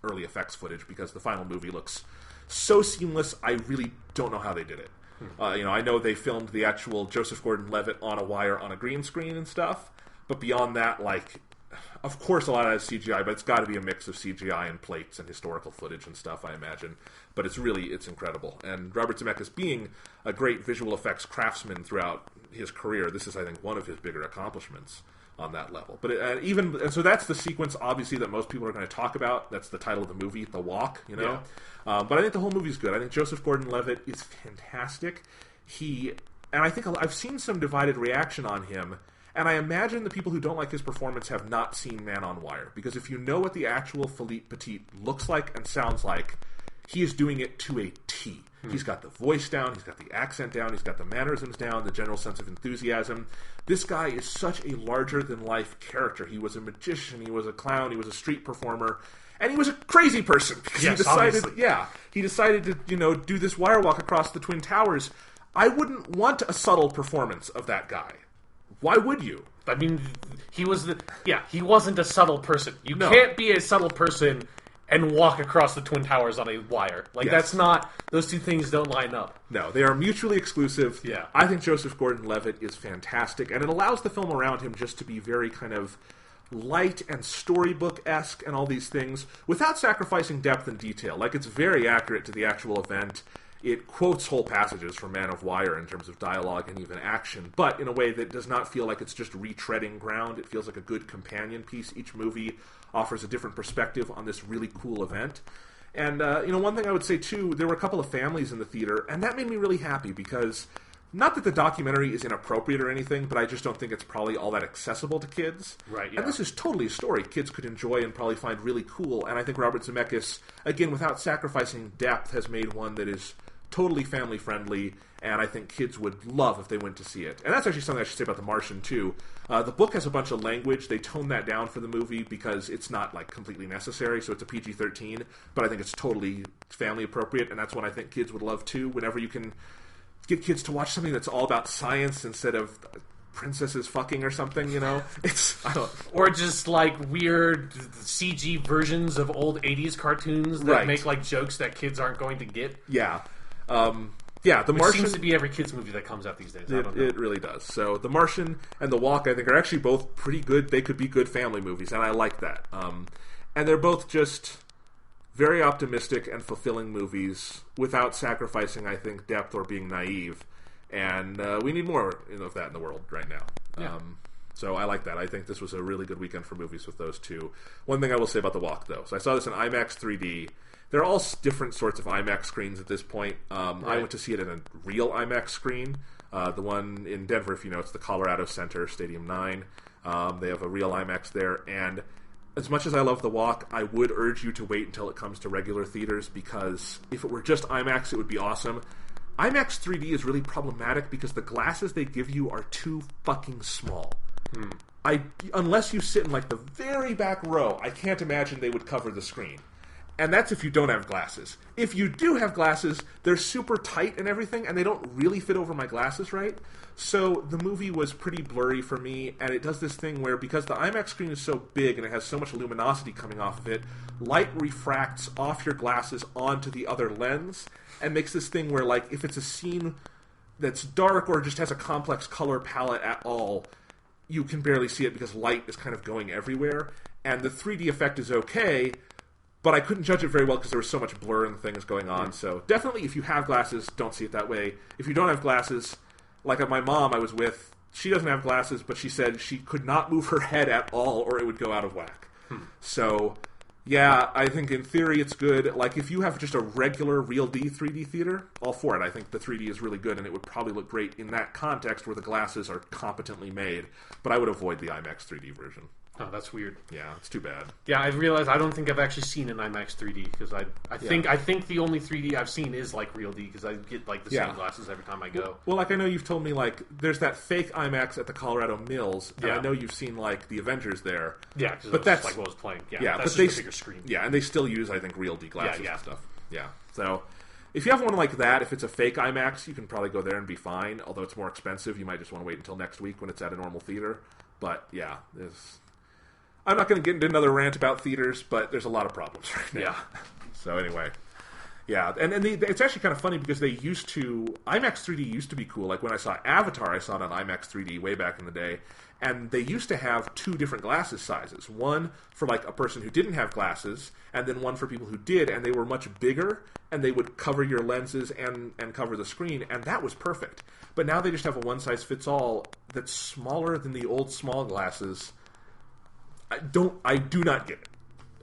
early effects footage, because the final movie looks so seamless. I really don't know how they did it. I know they filmed the actual Joseph Gordon-Levitt on a wire on a green screen and stuff, but beyond that, like, of course a lot of that is CGI, but it's got to be a mix of CGI and plates and historical footage and stuff, I imagine. But it's incredible. And Robert Zemeckis, being a great visual effects craftsman throughout his career, this is, I think, one of his bigger accomplishments on that level. But so that's the sequence, obviously, that most people are going to talk about. That's the title of the movie, The Walk, Yeah. But I think the whole movie's good. I think Joseph Gordon-Levitt is fantastic. And I think I've seen some divided reaction on him, and I imagine the people who don't like his performance have not seen Man on Wire. Because if you know what the actual Philippe Petit looks like and sounds like, he is doing it to a T. He's got the voice down, he's got the accent down, he's got the mannerisms down, the general sense of enthusiasm. This guy is such a larger-than-life character. He was a magician, he was a clown, he was a street performer, and he was a crazy person. Because yes, he decided to, do this wire walk across the Twin Towers. I wouldn't want a subtle performance of that guy. Why would you? I mean, he wasn't a subtle person. You can't be a subtle person and walk across the Twin Towers on a wire. That's not... Those two things don't line up. No, they are mutually exclusive. Yeah. I think Joseph Gordon-Levitt is fantastic, and it allows the film around him just to be very kind of light and storybook-esque and all these things, without sacrificing depth and detail. Like, it's very accurate to the actual event. It quotes whole passages from Man of Wire in terms of dialogue and even action, but in a way that does not feel like it's just retreading ground. It feels like a good companion piece. Each movie offers a different perspective on this really cool event. And, one thing I would say, too, there were a couple of families in the theater, and that made me really happy, because not that the documentary is inappropriate or anything, but I just don't think it's probably all that accessible to kids. Right, yeah. And this is totally a story kids could enjoy and probably find really cool, and I think Robert Zemeckis, again, without sacrificing depth, has made one that is totally family-friendly, and I think kids would love if they went to see it. And that's actually something I should say about The Martian, too. The book has a bunch of language. They toned that down for the movie because it's not, completely necessary, so it's a PG-13, but I think it's totally family-appropriate, and that's what I think kids would love, too. Whenever you can get kids to watch something that's all about science instead of princesses fucking or something, Or just, weird CG versions of old 80s cartoons that make, jokes that kids aren't going to get. Yeah. The Martian seems to be every kids movie that comes out these days. I don't know. It really does. So The Martian and The Walk, I think, are actually both pretty good. They could be good family movies, and I like that. And they're both just very optimistic and fulfilling movies without sacrificing, I think, depth or being naive. And we need more of that in the world right now. Yeah. So I like that. I think this was a really good weekend for movies with those two. One thing I will say about The Walk, though. So I saw this in IMAX 3D. They're all different sorts of IMAX screens at this point. I went to see it in a real IMAX screen. The one in Denver, if you know, it's the Colorado Center, Stadium 9. They have a real IMAX there. And as much as I love The Walk, I would urge you to wait until it comes to regular theaters, because if it were just IMAX, it would be awesome. IMAX 3D is really problematic because the glasses they give you are too fucking small. Unless you sit in like the very back row, I can't imagine they would cover the screen. And that's if you don't have glasses. If you do have glasses, they're super tight and everything, and they don't really fit over my glasses right. So the movie was pretty blurry for me, and it does this thing where, because the IMAX screen is so big and it has so much luminosity coming off of it, light refracts off your glasses onto the other lens, and makes this thing where, like, if it's a scene that's dark or just has a complex color palette at all, you can barely see it because light is kind of going everywhere. And the 3D effect is okay, but I couldn't judge it very well because there was so much blur and things going on. So definitely, if you have glasses, don't see it that way. If you don't have glasses, like my mom I was with, she doesn't have glasses, but she said she could not move her head at all or it would go out of whack. So, yeah, I think in theory it's good. Like, if you have just a regular Real D 3D theater, all for it. I think the 3D is really good, and it would probably look great in that context where the glasses are competently made. But I would avoid the IMAX 3D version. Oh, that's weird. Yeah, it's too bad. Yeah, I realized I don't think I've actually seen an IMAX 3D, because I think the only 3D I've seen is like Real D, because I get like the same glasses every time I go. Well, like I know you've told me like there's that fake IMAX at the Colorado Mills, and I know you've seen like the Avengers there. Yeah, but that's like what was playing. Yeah, that's but just a bigger screen. Yeah, and they still use I think Real D glasses and stuff. Yeah, so if you have one like that, if it's a fake IMAX, you can probably go there and be fine. Although it's more expensive, you might just want to wait until next week when it's at a normal theater. But yeah, I'm not going to get into another rant about theaters, but there's a lot of problems right now. Yeah. So anyway, yeah, and it's actually kind of funny because they used to IMAX 3D used to be cool. Like when I saw Avatar, I saw it on IMAX 3D way back in the day, and they used to have two different glasses sizes. One for like a person who didn't have glasses, and then one for people who did, and they were much bigger, and they would cover your lenses and cover the screen, and that was perfect. But now they just have a one-size-fits-all that's smaller than the old small glasses. I do not get it.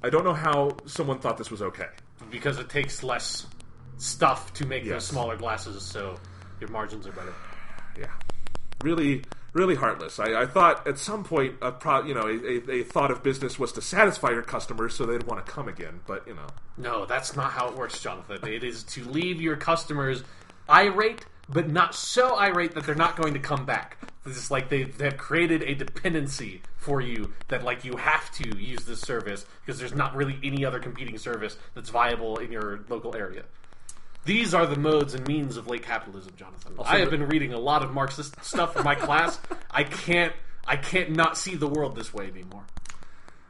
I don't know how someone thought this was okay. Because it takes less stuff to make those smaller glasses, so your margins are better. Yeah. Really, really heartless. I thought at some point, a thought of business was to satisfy your customers so they'd want to come again, but, No, that's not how it works, Jonathan. It is to leave your customers irate, but not so irate that they're not going to come back. It's like they've created a dependency for you that like you have to use this service because there's not really any other competing service that's viable in your local area. These are the modes and means of late capitalism, Jonathan. I have been reading a lot of Marxist stuff for my class. I can't not see the world this way anymore.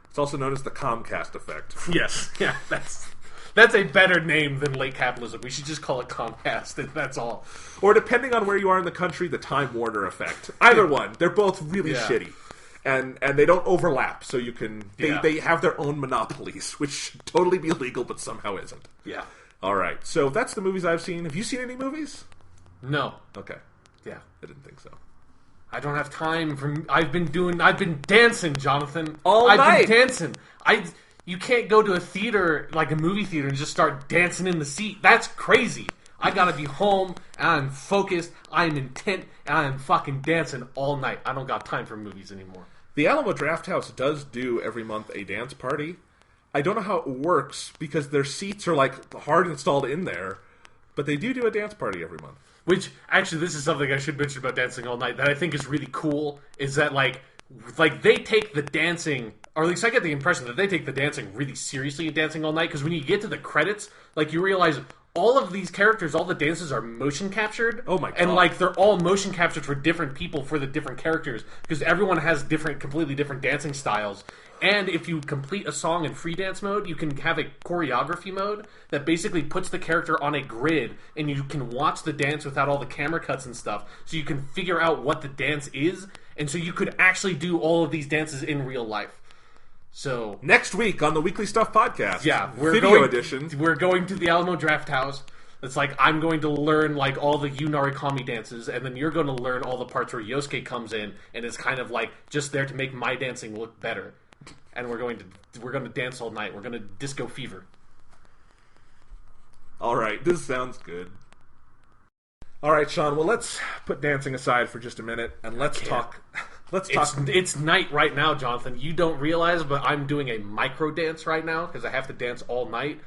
It's also known as the Comcast effect. Yes. Yeah, that's a better name than late capitalism. We should just call it Comcast, and that's all. Or depending on where you are in the country, the Time Warner effect. Either one. They're both really shitty. And they don't overlap, so you can... They have their own monopolies, which should totally be illegal, but somehow isn't. Yeah. All right. So that's the movies I've seen. Have you seen any movies? No. Okay. Yeah. I didn't think so. I don't have time I've been dancing, Jonathan. All night. I've been dancing. You can't go to a theater, like a movie theater, and just start dancing in the seat. That's crazy. I gotta be home, and I'm focused, I'm intent, and I'm fucking dancing all night. I don't got time for movies anymore. The Alamo Drafthouse does do every month a dance party. I don't know how it works, because their seats are like hard installed in there, but they do a dance party every month. Which, actually, this is something I should mention about Dancing All Night that I think is really cool, is that, like they take the dancing, or at least I get the impression that they take the dancing really seriously in Dancing All Night, because when you get to the credits, like, you realize all of these characters, all the dances are motion captured. Oh my god. And, like, they're all motion captured for different people, for the different characters, because everyone has completely different dancing styles. And if you complete a song in free dance mode, you can have a choreography mode that basically puts the character on a grid, and you can watch the dance without all the camera cuts and stuff, so you can figure out what the dance is, and so you could actually do all of these dances in real life. So next week on the Weekly Stuff Podcast, we're video edition, we're going to the Alamo Drafthouse. It's like, I'm going to learn like all the Yunari Kami dances, and then you're going to learn all the parts where Yosuke comes in, and it's kind of like just there to make my dancing look better. And we're going to dance all night. We're going to disco fever. All right, this sounds good. All right, Sean. Well, let's put dancing aside for just a minute, and let's talk. It's night right now, Jonathan. You don't realize, but I'm doing a micro dance right now because I have to dance all night.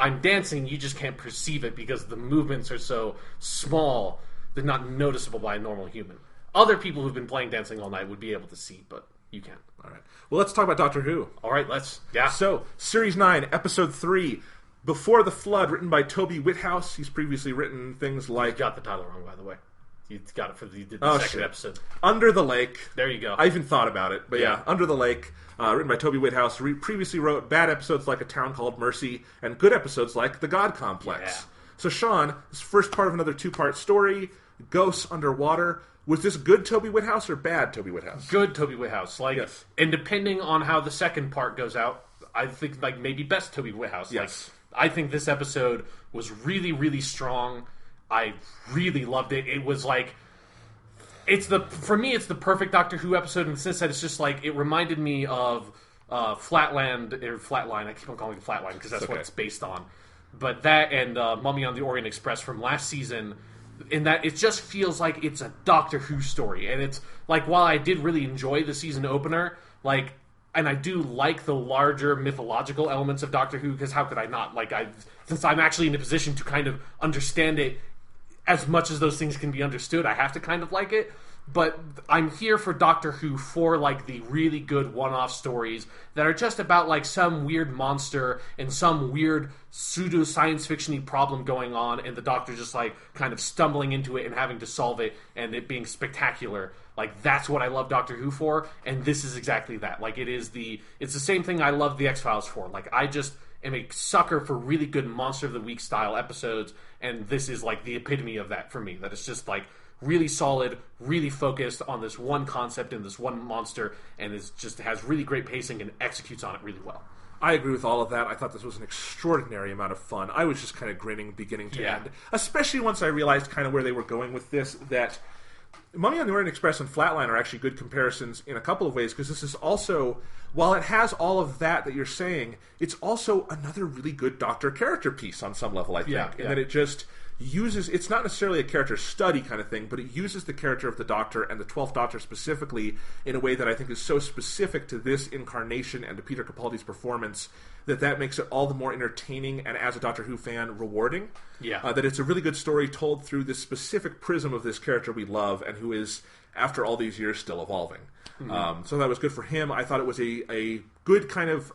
I'm dancing, you just can't perceive it because the movements are so small, they're not noticeable by a normal human. Other people who've been playing dancing all night would be able to see, but you can't. All right. Well, let's talk about Doctor Who. All right, yeah. So, Series 9, Episode 3, Before the Flood, written by Toby Whithouse. He's previously written things like... You got the title wrong, by the way. You got it you did the second episode. Under the Lake. There you go. I even thought about it, but yeah Under the Lake, written by Toby Whithouse. Previously wrote bad episodes like A Town Called Mercy, and good episodes like The God Complex. Yeah. So Sean, this first part of another 2-part story, Ghosts Underwater. Was this good Toby Whithouse or bad Toby Whithouse? Good Toby Whithouse. Yes. And depending on how the second part goes out, I think maybe best Toby Whithouse. Yes. I think this episode was really, really strong. I really loved it. It was like... For me, it's the perfect Doctor Who episode in the sense that it's just like, it reminded me of Flatland, or Flatline. I keep on calling it Flatline because that's what it's based on. But that and Mummy on the Orient Express from last season, in that it just feels like it's a Doctor Who story. And it's like, while I did really enjoy the season opener, like, and I do like the larger mythological elements of Doctor Who, because how could I not? Like, since I'm actually in a position to kind of understand it as much as those things can be understood, I have to kind of like it. But I'm here for Doctor Who for like the really good one-off stories that are just about like some weird monster and some weird pseudo science fiction-y problem going on, and the Doctor just like kind of stumbling into it and having to solve it, and it being spectacular. Like, that's what I love Doctor Who for, and this is exactly that. Like, it's the same thing I love the X-Files for. Like, I just am a sucker for really good Monster of the Week style episodes, and this is like the epitome of that for me. That it's just like really solid, really focused on this one concept and this one monster, and has really great pacing and executes on it really well. I agree with all of that. I thought this was an extraordinary amount of fun. I was just kind of grinning beginning to end, especially once I realized kind of where they were going with this, that Mummy on the Orient Express and Flatline are actually good comparisons in a couple of ways, because this is also, while it has all of that you're saying, it's also another really good Doctor character piece on some level, I think. And that it just uses, it's not necessarily a character study kind of thing, but it uses the character of the Doctor and the 12th Doctor specifically in a way that I think is so specific to this incarnation and to Peter Capaldi's performance that makes it all the more entertaining and, as a Doctor Who fan, rewarding. That it's a really good story told through this specific prism of this character we love and who is, after all these years, still evolving. So that was good for him. I thought it was a good kind of...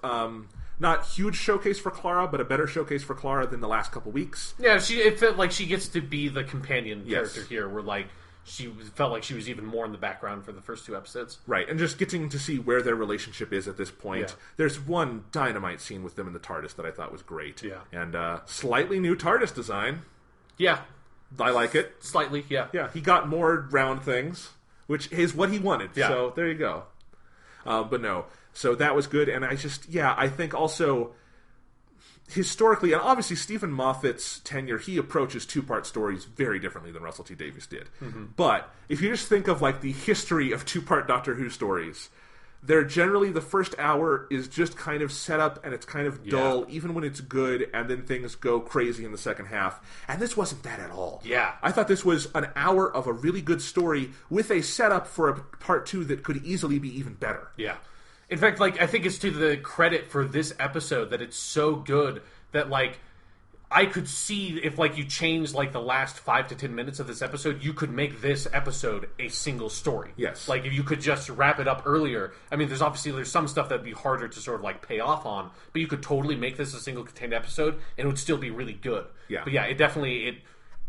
not huge showcase for Clara, but a better showcase for Clara than the last couple weeks. Yeah, it felt like she gets to be the companion character here, where like she felt like she was even more in the background for the first 2 episodes. Right, and just getting to see where their relationship is at this point. There's one dynamite scene with them in the TARDIS that I thought was great. And slightly new TARDIS design. I like it. Slightly, Yeah, he got more round things, which is what he wanted. So there you go. But no. So that was good, and I think also, historically, and obviously Stephen Moffat's tenure, he approaches 2-part stories very differently than Russell T Davies did. But if you just think of like the history of 2-part Doctor Who stories, they're generally, the first hour is just kind of set up, and it's kind of dull, even when it's good, and then things go crazy in the second half. And this wasn't that at all. I thought this was an hour of a really good story with a setup for a part 2 that could easily be even better. In fact, like, I think it's to the credit for this episode that it's so good that, like, I could see if, like, you changed, like, the last 5 to 10 minutes of this episode, you could make this episode a single story. Like, if you could just wrap it up earlier. I mean, there's some stuff that'd be harder to sort of, like, pay off on, but you could totally make this a single contained episode, and it would still be really good. But yeah, it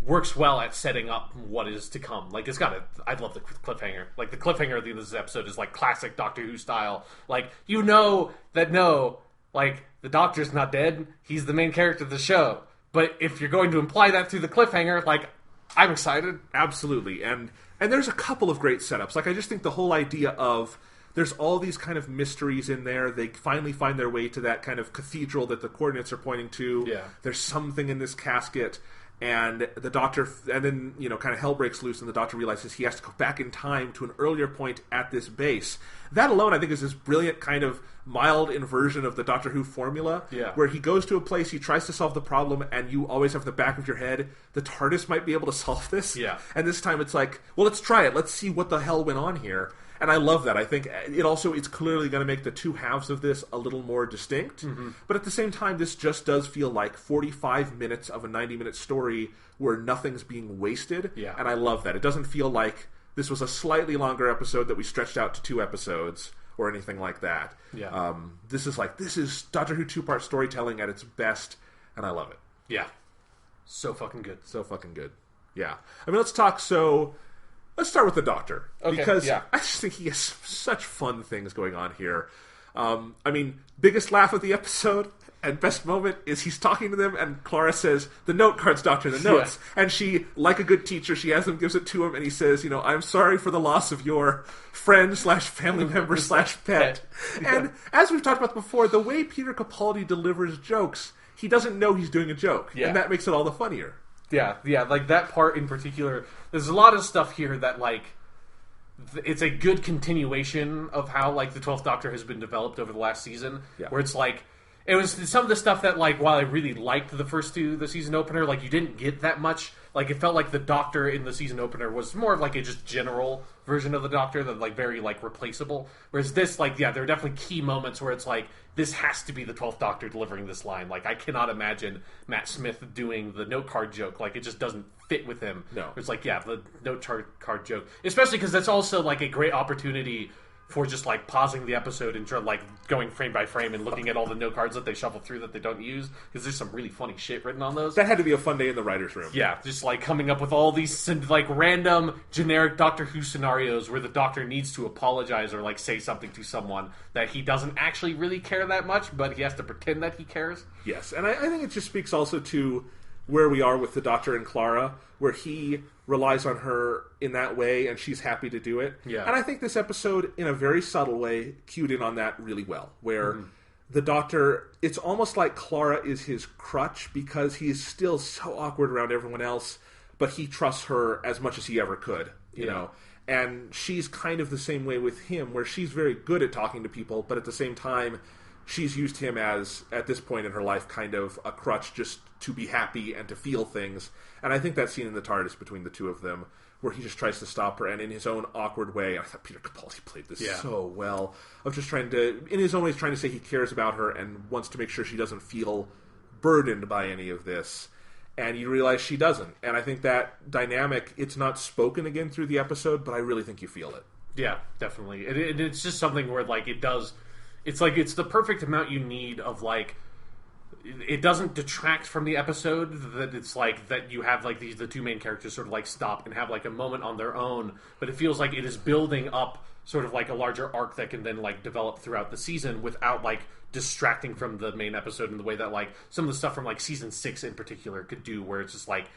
works well at setting up what is to come. Like, I love the cliffhanger. Like, the cliffhanger at the end of this episode is, like, classic Doctor Who style. Like, like, the Doctor's not dead. He's the main character of the show. But if you're going to imply that through the cliffhanger, like, I'm excited. Absolutely. And there's a couple of great setups. Like, I just think the whole idea of there's all these kind of mysteries in there. They finally find their way to that kind of cathedral that the coordinates are pointing to. There's something in this casket. And the Doctor, and then, kind of hell breaks loose, and the Doctor realizes he has to go back in time to an earlier point at this base. That alone, I think, is this brilliant kind of mild inversion of the Doctor Who formula, where he goes to a place, he tries to solve the problem, and you always have the back of your head, the TARDIS might be able to solve this. Yeah. And this time it's like, well, let's try it. Let's see what the hell went on here. And I love that. I think it's clearly going to make the two halves of this a little more distinct. Mm-hmm. But at the same time, this just does feel like 45 minutes of a 90-minute story where nothing's being wasted. Yeah. And I love that. It doesn't feel like this was a slightly longer episode that we stretched out to 2 episodes or anything like that. Yeah. This is Doctor Who 2-part storytelling at its best, and I love it. Yeah. So fucking good. So fucking good. Yeah. I mean, let's start with the Doctor, because I just think he has such fun things going on here. Biggest laugh of the episode and best moment is he's talking to them, and Clara says, "The note cards, Doctor, the notes." Yeah. And she, like a good teacher, she has them, gives it to him, and he says, "I'm sorry for the loss of your friend/family member/pet." Yeah. And as we've talked about before, the way Peter Capaldi delivers jokes, he doesn't know he's doing a joke, and that makes it all the funnier. Yeah, like that part in particular. There's a lot of stuff here that, like, it's a good continuation of how, like, the 12th Doctor has been developed over the last season. Yeah. Where it's like, it was some of the stuff that, like, while I really liked the season opener, like, you didn't get that much. Like, it felt like the Doctor in the season opener was more of, like, a just general version of the Doctor that, like, very, like, replaceable. Whereas this, like, there are definitely key moments where it's like, this has to be the 12th Doctor delivering this line. Like, I cannot imagine Matt Smith doing the note card joke. Like, it just doesn't fit with him. No. It's like, the note card joke. Especially because that's also, like, a great opportunity for just, like, pausing the episode and, like, going frame by frame and looking at all the note cards that they shuffle through that they don't use. Because there's some really funny shit written on those. That had to be a fun day in the writer's room. Yeah, just, like, coming up with all these, like, random, generic Doctor Who scenarios where the Doctor needs to apologize or, like, say something to someone that he doesn't actually really care that much, but he has to pretend that he cares. Yes, and I think it just speaks also to where we are with the Doctor and Clara, where he relies on her in that way, and she's happy to do it. Yeah. And I think this episode, in a very subtle way, cued in on that really well, where the Doctor, it's almost like Clara is his crutch, because he's still so awkward around everyone else, but he trusts her as much as he ever could, you know? And she's kind of the same way with him, where she's very good at talking to people, but at the same time, she's used him as, at this point in her life, kind of a crutch just to be happy and to feel things. And I think that scene in the TARDIS between the two of them, where he just tries to stop her, and in his own awkward way, I thought Peter Capaldi played this so well, of just trying to, in his own ways, trying to say he cares about her and wants to make sure she doesn't feel burdened by any of this. And you realize she doesn't. And I think that dynamic, it's not spoken again through the episode, but I really think you feel it. Yeah, definitely. It's just something where, like, it does... It's like, it's the perfect amount you need of, like... It doesn't detract from the episode, that it's like, that you have, like, the two main characters sort of, like, stop and have, like, a moment on their own, but it feels like it is building up sort of, like, a larger arc that can then, like, develop throughout the season without, like, distracting from the main episode in the way that, like, some of the stuff from, like, season 6 in particular could do, where it's just like,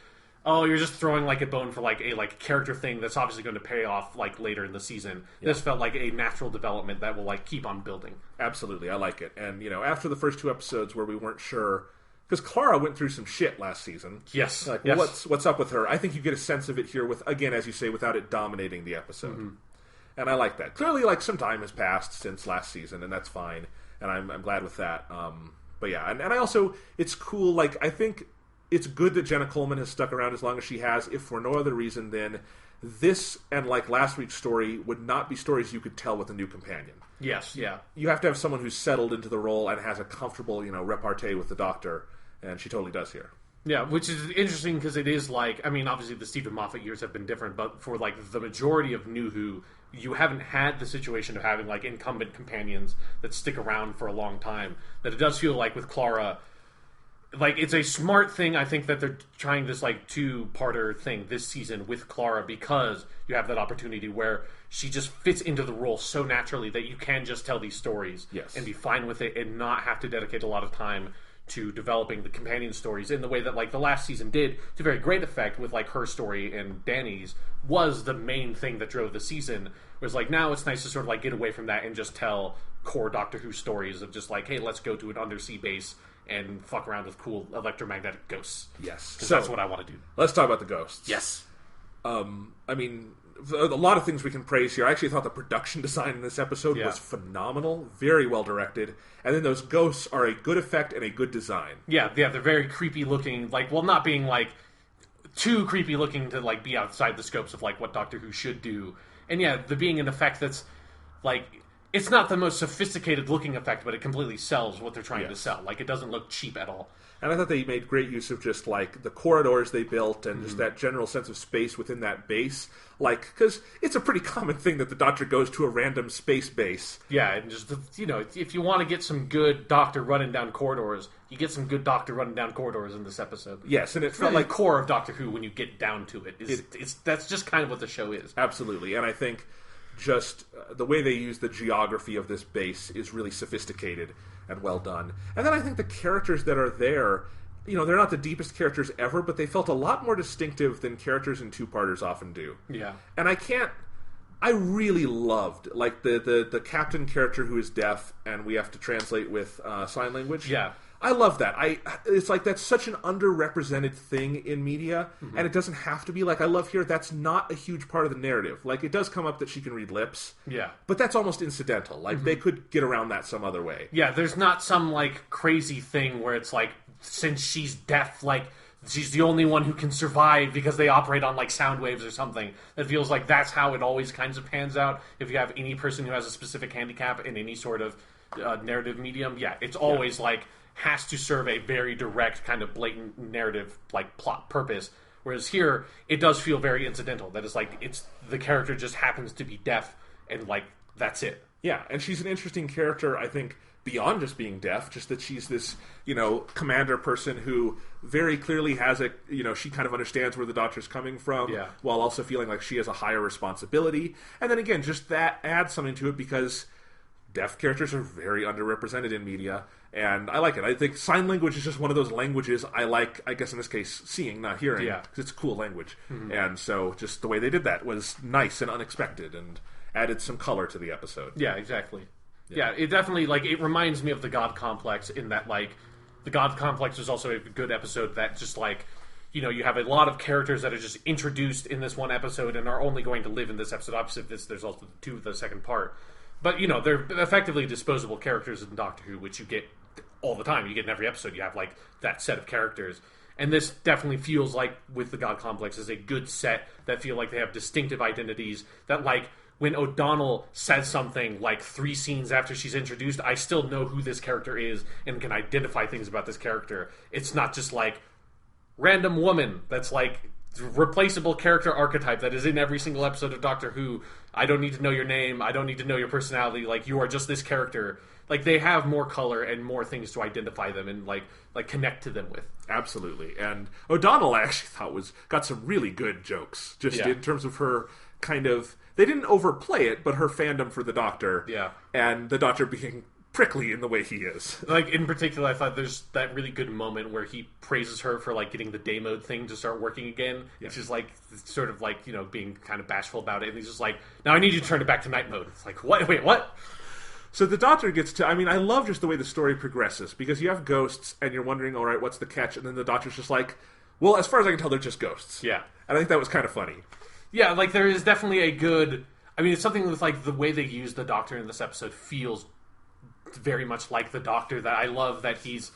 oh, you're just throwing, like, a bone for, like, a, like, character thing that's obviously going to pay off, like, later in the season. Yeah. This felt like a natural development that will, like, keep on building. Absolutely, I like it. And, after the first 2 episodes where we weren't sure, because Clara went through some shit last season. Yes. Like, well, what's up with her? I think you get a sense of it here with, again, as you say, without it dominating the episode. Mm-hmm. And I like that. Clearly, like, some time has passed since last season, and that's fine. And I'm glad with that. But yeah, and I also, it's cool, like, I think it's good that Jenna Coleman has stuck around as long as she has, if for no other reason than this and, like, last week's story would not be stories you could tell with a new companion. Yes, yeah. You have to have someone who's settled into the role and has a comfortable, repartee with the Doctor, and she totally does here. Yeah, which is interesting because it is like, I mean, obviously the Stephen Moffat years have been different, but for, like, the majority of New Who, you haven't had the situation of having, like, incumbent companions that stick around for a long time. That it does feel like with Clara, like, it's a smart thing, I think, that they're trying this, like, 2-parter thing this season with Clara, because you have that opportunity where she just fits into the role so naturally that you can just tell these stories and be fine with it and not have to dedicate a lot of time to developing the companion stories in the way that, like, the last season did to very great effect with, like, her story and Danny's was the main thing that drove the season. Whereas, like, now it's nice to sort of, like, get away from that and just tell core Doctor Who stories of just, like, hey, let's go to an undersea base and fuck around with cool electromagnetic ghosts. Yes. Because that's what I want to do. Let's talk about the ghosts. Yes. I mean, a lot of things we can praise here. I actually thought the production design in this episode was phenomenal, very well directed, and then those ghosts are a good effect and a good design. Yeah, they're very creepy looking, like, well, not being, like, too creepy looking to, like, be outside the scopes of, like, what Doctor Who should do. And yeah, the being an effect that's, like, it's not the most sophisticated looking effect, but it completely sells what they're trying to sell. Like, it doesn't look cheap at all. And I thought they made great use of just, like, the corridors they built and just that general sense of space within that base. Like, because it's a pretty common thing that the Doctor goes to a random space base. Yeah, and just, you know, if you want to get some good Doctor running down corridors, you get some good Doctor running down corridors in this episode. Yes, and it felt really like... the core of Doctor Who when you get down to it. That's just kind of what the show is. Absolutely, and I think just the way they use the geography of this base is really sophisticated and well done. And then I think the characters that are there, you know, they're not the deepest characters ever, but they felt a lot more distinctive than characters in two-parters often do. Yeah. And I really loved, like, the Captain character who is deaf, and we have to translate with sign language. Yeah. I love that. It's like that's such an underrepresented thing in media, and it doesn't have to be. Like, I love here, that's not a huge part of the narrative. Like, it does come up that she can read lips. Yeah. But that's almost incidental. Like, they could get around that some other way. Yeah, there's not some, like, crazy thing where it's like, since she's deaf, like, she's the only one who can survive because they operate on, like, sound waves or something. That feels like that's how it always kinds of pans out. If you have any person who has a specific handicap in any sort of narrative medium, it's always, like, has to serve a very direct, kind of blatant narrative, like, plot purpose. Whereas here, it does feel very incidental. That is, like, it's the character just happens to be deaf, and, like, that's it. Yeah, and she's an interesting character, I think, beyond just being deaf, just that she's this, you know, commander person who very clearly has a, you know, she kind of understands where the Doctor's coming from, while also feeling like she has a higher responsibility. And then again, just that adds something to it because deaf characters are very underrepresented in media, and I like it. I think sign language is just one of those languages I like, I guess in this case, seeing, not hearing, because it's a cool language. And so just the way they did that was nice and unexpected and added some color to the episode. Yeah, exactly. Yeah, it definitely, like, it reminds me of the God Complex in that, like, the God Complex was also a good episode that just, like, you know, you have a lot of characters that are just introduced in this one episode and are only going to live in this episode. Opposite this, there's also the second part. But, you know, they're effectively disposable characters in Doctor Who, which you get all the time. You get in every episode. You have, like, that set of characters. And this definitely feels like, with the God Complex, is a good set that feel like they have distinctive identities that, like, when O'Donnell says something, like, 3 scenes after she's introduced, I still know who this character is and can identify things about this character. It's not just, like, random woman that's, like, replaceable character archetype that is in every single episode of Doctor Who. I don't need to know your name. I don't need to know your personality. Like, you are just this character. Like, they have more color and more things to identify them and, like connect to them with. Absolutely. And O'Donnell, I actually thought got some really good jokes. Just in terms of her kind of... They didn't overplay it, but her fandom for the Doctor. Yeah. And the Doctor being prickly in the way he is. Like, in particular, I thought there's that really good moment where he praises her for, like, getting the day mode thing to start working again. Yeah. Which is, like, sort of, like, you know, being kind of bashful about it. And he's just like, now I need you to turn it back to night mode. It's like, what? Wait, what? So the Doctor gets to... I mean, I love just the way the story progresses. Because you have ghosts, and you're wondering, all right, what's the catch? And then the Doctor's just like, well, as far as I can tell, they're just ghosts. Yeah. And I think that was kind of funny. Yeah, like, there is definitely a good... I mean, it's something with, like, the way they use the Doctor in this episode feels very much like the Doctor, that I love that he's,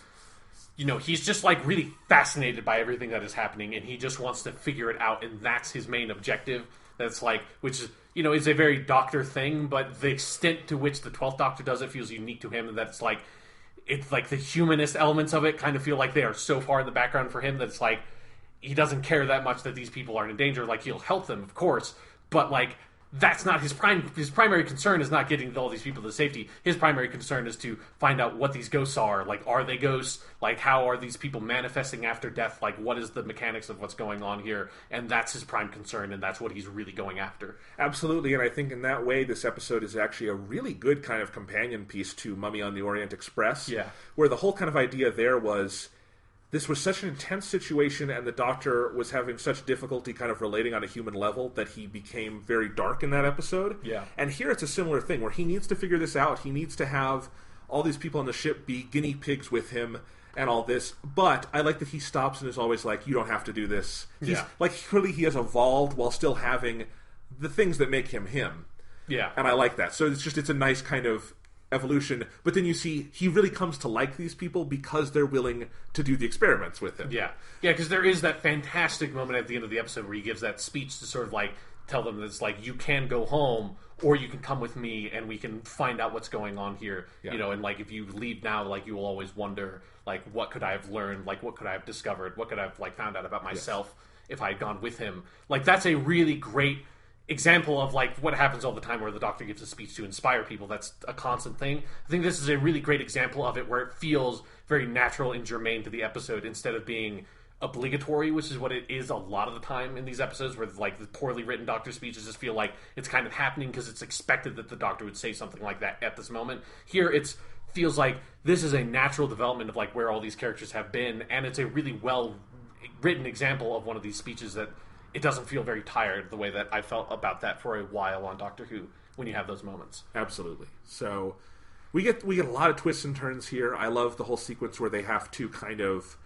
you know, he's just, like, really fascinated by everything that is happening, and he just wants to figure it out, and that's his main objective. That's, like, which is, you know, is a very Doctor thing, but the extent to which the 12th Doctor does it feels unique to him, and that's, like, it's, like, the humanist elements of it kind of feel like they are so far in the background for him that it's, like, he doesn't care that much that these people are in danger. Like, he'll help them, of course, but, like, that's not his primary concern is not getting all these people to safety. His primary concern is to find out what these ghosts are. Like, are they ghosts? Like, how are these people manifesting after death? Like, what is the mechanics of what's going on here? And that's his prime concern, and that's what he's really going after. Absolutely, and I think in that way, this episode is actually a really good kind of companion piece to Mummy on the Orient Express. Yeah. Where the whole kind of idea there was... This was such an intense situation, and the Doctor was having such difficulty kind of relating on a human level that he became very dark in that episode. Yeah. And here it's a similar thing, where he needs to figure this out. He needs to have all these people on the ship be guinea pigs with him, and all this. But I like that he stops and is always like, you don't have to do this. He's like, clearly he has evolved while still having the things that make him him. Yeah. And I like that. So it's a nice kind of evolution. But then you see he really comes to like these people because they're willing to do the experiments with him. Yeah. Yeah, because there is that fantastic moment at the end of the episode where he gives that speech to sort of like tell them that it's like, you can go home or you can come with me and we can find out what's going on here. Yeah. You know, and like if you leave now, like you will always wonder, like, what could I have learned? Like, what could I have discovered? What could I have like found out about myself if I had gone with him? Like, that's a really great example of like what happens all the time where the Doctor gives a speech to inspire people. That's a constant thing. I think this is a really great example of it where it feels very natural and germane to the episode instead of being obligatory, which is what it is a lot of the time in these episodes, where like the poorly written Doctor speeches just feel like it's kind of happening because it's expected that the Doctor would say something like that at this moment. Here it's feels like this is a natural development of like where all these characters have been, and it's a really well written example of one of these speeches that it doesn't feel very tired the way that I felt about that for a while on Doctor Who when you have those moments. Absolutely. So we get a lot of twists and turns here. I love the whole sequence where they have to kind of,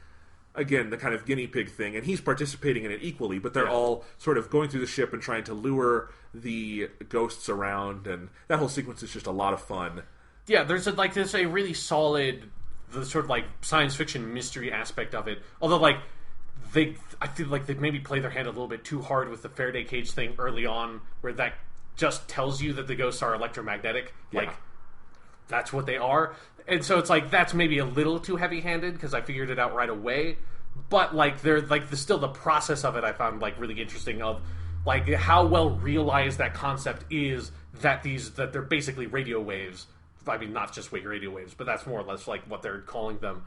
again, the kind of guinea pig thing, and he's participating in it equally, but they're all sort of going through the ship and trying to lure the ghosts around, and that whole sequence is just a lot of fun. Yeah, there's a really solid, the sort of like science fiction mystery aspect of it. Although like I feel like they maybe play their hand a little bit too hard with the Faraday cage thing early on, where that just tells you that the ghosts are electromagnetic. Yeah. Like, that's what they are. And so it's like, that's maybe a little too heavy-handed, because I figured it out right away. But, like, they're like still the process of it I found, like, really interesting, of, like, how well realized that concept is that they're basically radio waves. I mean, not just radio waves, but that's more or less, like, what they're calling them.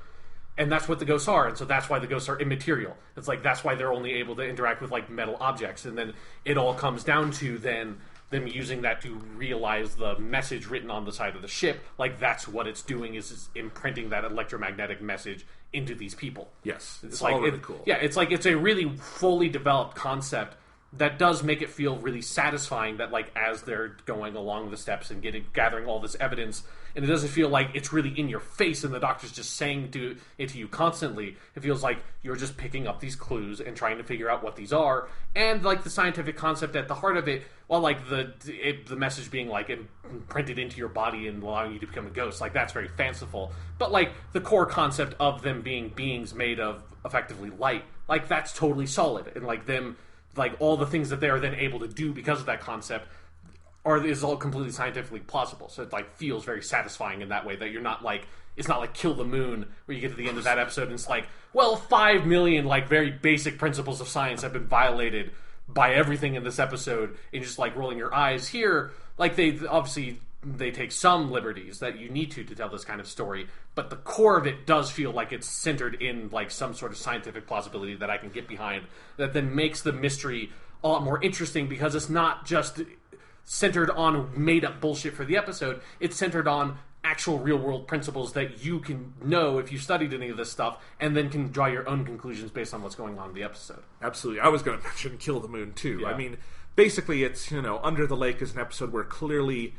And that's what the ghosts are, and so that's why the ghosts are immaterial. It's like, that's why they're only able to interact with, like, metal objects. And then it all comes down to, then, them using that to realize the message written on the side of the ship. Like, that's what it's doing, is it's imprinting that electromagnetic message into these people. Yes, it's like all really cool. Yeah, it's like, it's a really fully developed concept that does make it feel really satisfying that, like, as they're going along the steps and gathering all this evidence, and it doesn't feel like it's really in your face and the Doctor's just saying it to you constantly. It feels like you're just picking up these clues and trying to figure out what these are, and, like, the scientific concept at the heart of it, while, like, the message being, like, imprinted into your body and allowing you to become a ghost, like, that's very fanciful. But, like, the core concept of them being beings made of, effectively, light, like, that's totally solid, and, like, them, like, all the things that they are then able to do because of that concept is all completely scientifically plausible. So it, like, feels very satisfying in that way, that you're not, like, it's not like Kill the Moon, where you get to the end of that episode and it's like, well, 5 million, like, very basic principles of science have been violated by everything in this episode, and just, like, rolling your eyes. Here, like, they take some liberties that you need to tell this kind of story, but the core of it does feel like it's centered in, like, some sort of scientific plausibility that I can get behind, that then makes the mystery a lot more interesting, because it's not just centered on made-up bullshit for the episode. It's centered on actual real-world principles that you can know if you studied any of this stuff, and then can draw your own conclusions based on what's going on in the episode. Absolutely. I was going to mention Kill the Moon, too. Yeah. I mean, basically, it's, Under the Lake is an episode where clearly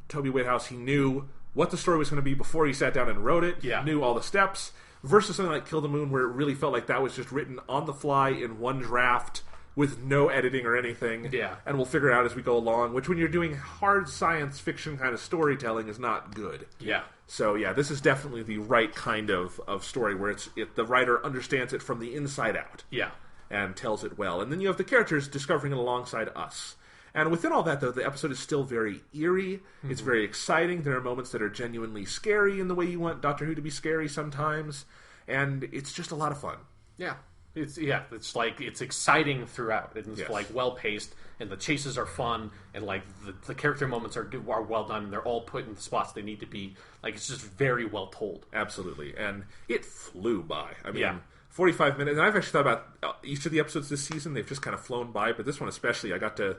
Toby Whithouse, he knew what the story was going to be before he sat down and wrote it. Yeah. He knew all the steps. Versus something like Kill the Moon, where it really felt like that was just written on the fly in one draft with no editing or anything. Yeah. And we'll figure it out as we go along, which when you're doing hard science fiction kind of storytelling is not good. Yeah. So, yeah, this is definitely the right kind of story where the writer understands it from the inside out. Yeah. And tells it well. And then you have the characters discovering it alongside us. And within all that, though, the episode is still very eerie. Mm-hmm. It's very exciting. There are moments that are genuinely scary in the way you want Doctor Who to be scary sometimes. And it's just a lot of fun. Yeah. It's like, it's exciting throughout. It's Yes. like well paced, and the chases are fun, and like the character moments are well done, and they're all put in the spots they need to be. Like, it's just very well told. Absolutely. And it flew by. I mean, Yeah. 45 minutes. And I've actually thought about each of the episodes this season. They've just kind of flown by. But this one especially, I got to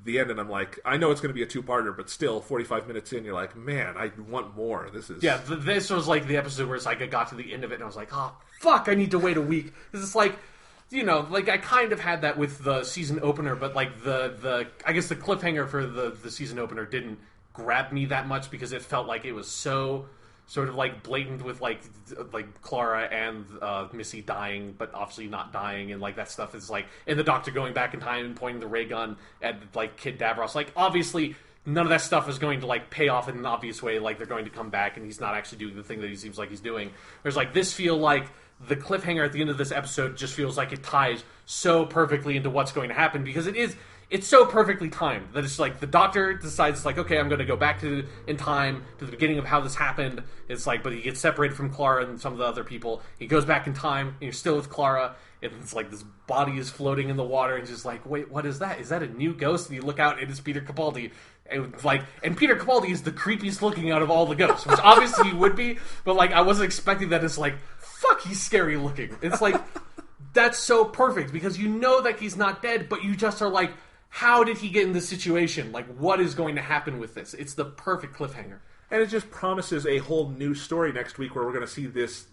the end and I'm like, I know it's going to be a two-parter, but still, 45 minutes in, you're like, man, I want more. This is... Yeah, this was like the episode where it's like I got to the end of it and I was like, oh, fuck, I need to wait a week. Because it's like, like I kind of had that with the season opener, but like the I guess the cliffhanger for the season opener didn't grab me that much, because it felt like it was so sort of like blatant with like Clara and Missy dying, but obviously not dying, and like that stuff is like, and the Doctor going back in time and pointing the ray gun at like Kid Davros. Like obviously none of that stuff is going to like pay off in an obvious way. Like they're going to come back and he's not actually doing the thing that he seems like he's doing. There's like this feel like the cliffhanger at the end of this episode just feels like it ties so perfectly into what's going to happen, because it's so perfectly timed that it's like the Doctor decides, like, okay, I'm going to go back in time to the beginning of how this happened. It's like, but he gets separated from Clara and some of the other people. He goes back in time, and you're still with Clara, and it's like this body is floating in the water, and just like, wait, what is that? Is that a new ghost? And you look out, and it's Peter Capaldi. And Peter Capaldi is the creepiest looking out of all the ghosts, which obviously he would be, but like I wasn't expecting that. It's like, fuck, he's scary looking. It's like, that's so perfect, because you know that he's not dead, but you just are like, how did he get in this situation? Like, what is going to happen with this? It's the perfect cliffhanger. And it just promises a whole new story next week where we're going to see this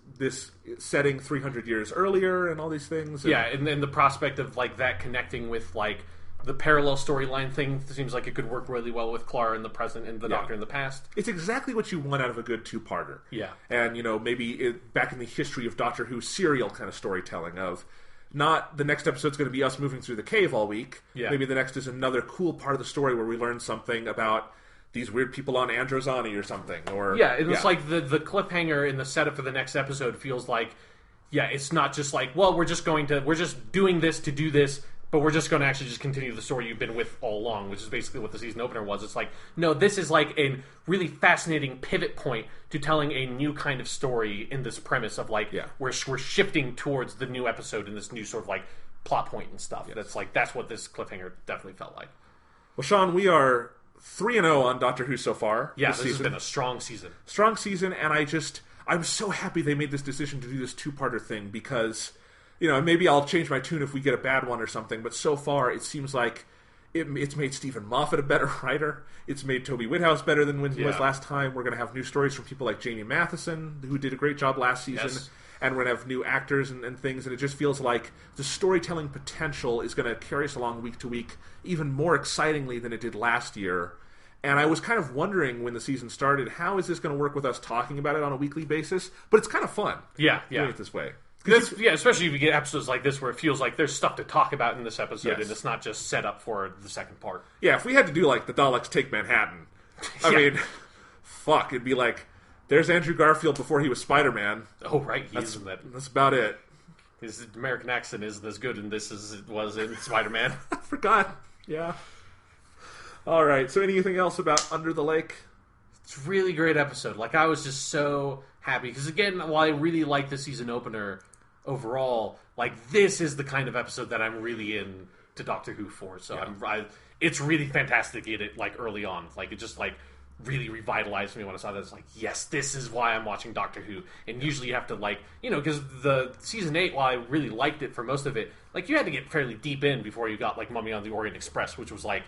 setting 300 years earlier and all these things. And... yeah, and then the prospect of, like, that connecting with, like, the parallel storyline thing seems like it could work really well with Clara in the present and the Doctor in the past. It's exactly what you want out of a good two-parter. Yeah. And, maybe back in the history of Doctor Who serial kind of storytelling of... not the next episode's going to be us moving through the cave all week. Yeah. Maybe the next is another cool part of the story where we learn something about these weird people on Androzani or something. Or it's like the cliffhanger in the setup for the next episode feels like, it's not just like, well, we're just doing this to do this, but we're just going to actually just continue the story you've been with all along, which is basically what the season opener was. It's like, no, this is like a really fascinating pivot point to telling a new kind of story in this premise of like, we're shifting towards the new episode and this new sort of like plot point and stuff. Yes. That's what this cliffhanger definitely felt like. Well, Sean, we are 3-0 on Doctor Who so far. Yeah, this has been a strong season. Strong season, and I'm so happy they made this decision to do this two-parter thing, because... maybe I'll change my tune if we get a bad one or something, but so far it seems like it's made Stephen Moffat a better writer. It's made Toby Whithouse better than when he was last time. We're going to have new stories from people like Jamie Matheson, who did a great job last season. Yes. And we're going to have new actors and things, and it just feels like the storytelling potential is going to carry us along week to week even more excitingly than it did last year. And I was kind of wondering when the season started, how is this going to work with us talking about it on a weekly basis? But it's kind of fun doing it this way. Especially if you get episodes like this where it feels like there's stuff to talk about in this episode, and it's not just set up for the second part. Yeah, if we had to do like the Daleks Take Manhattan, I mean, fuck, it'd be like, there's Andrew Garfield before he was Spider-Man. Oh, right, he's in that. That's about it. His American accent isn't as good in this as it was in Spider-Man. I forgot. Yeah. All right, so anything else about Under the Lake? It's a really great episode. Like, I was just so happy. Because, again, while I really like the season opener... overall, like, this is the kind of episode that I'm really in to Doctor Who for. So it's really fantastic to get it like early on. Like, it just like really revitalized me when I saw that. It's like, yes, this is why I'm watching Doctor Who. And usually you have to like, because the season 8, while I really liked it for most of it, like, you had to get fairly deep in before you got like Mummy on the Orient Express, which was like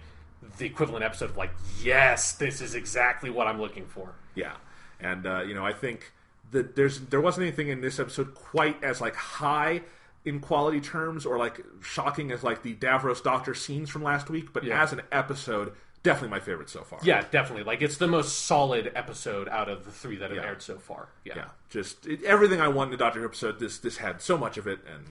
the equivalent episode of like, yes, this is exactly what I'm looking for. Yeah, and I think that there wasn't anything in this episode quite as like high in quality terms or like shocking as like the Davros Doctor scenes from last week, but as an episode, definitely my favorite so far. Yeah, definitely. Like, it's the most solid episode out of the 3 that have aired so far. Yeah, just everything I want in a Doctor Who episode. This had so much of it, and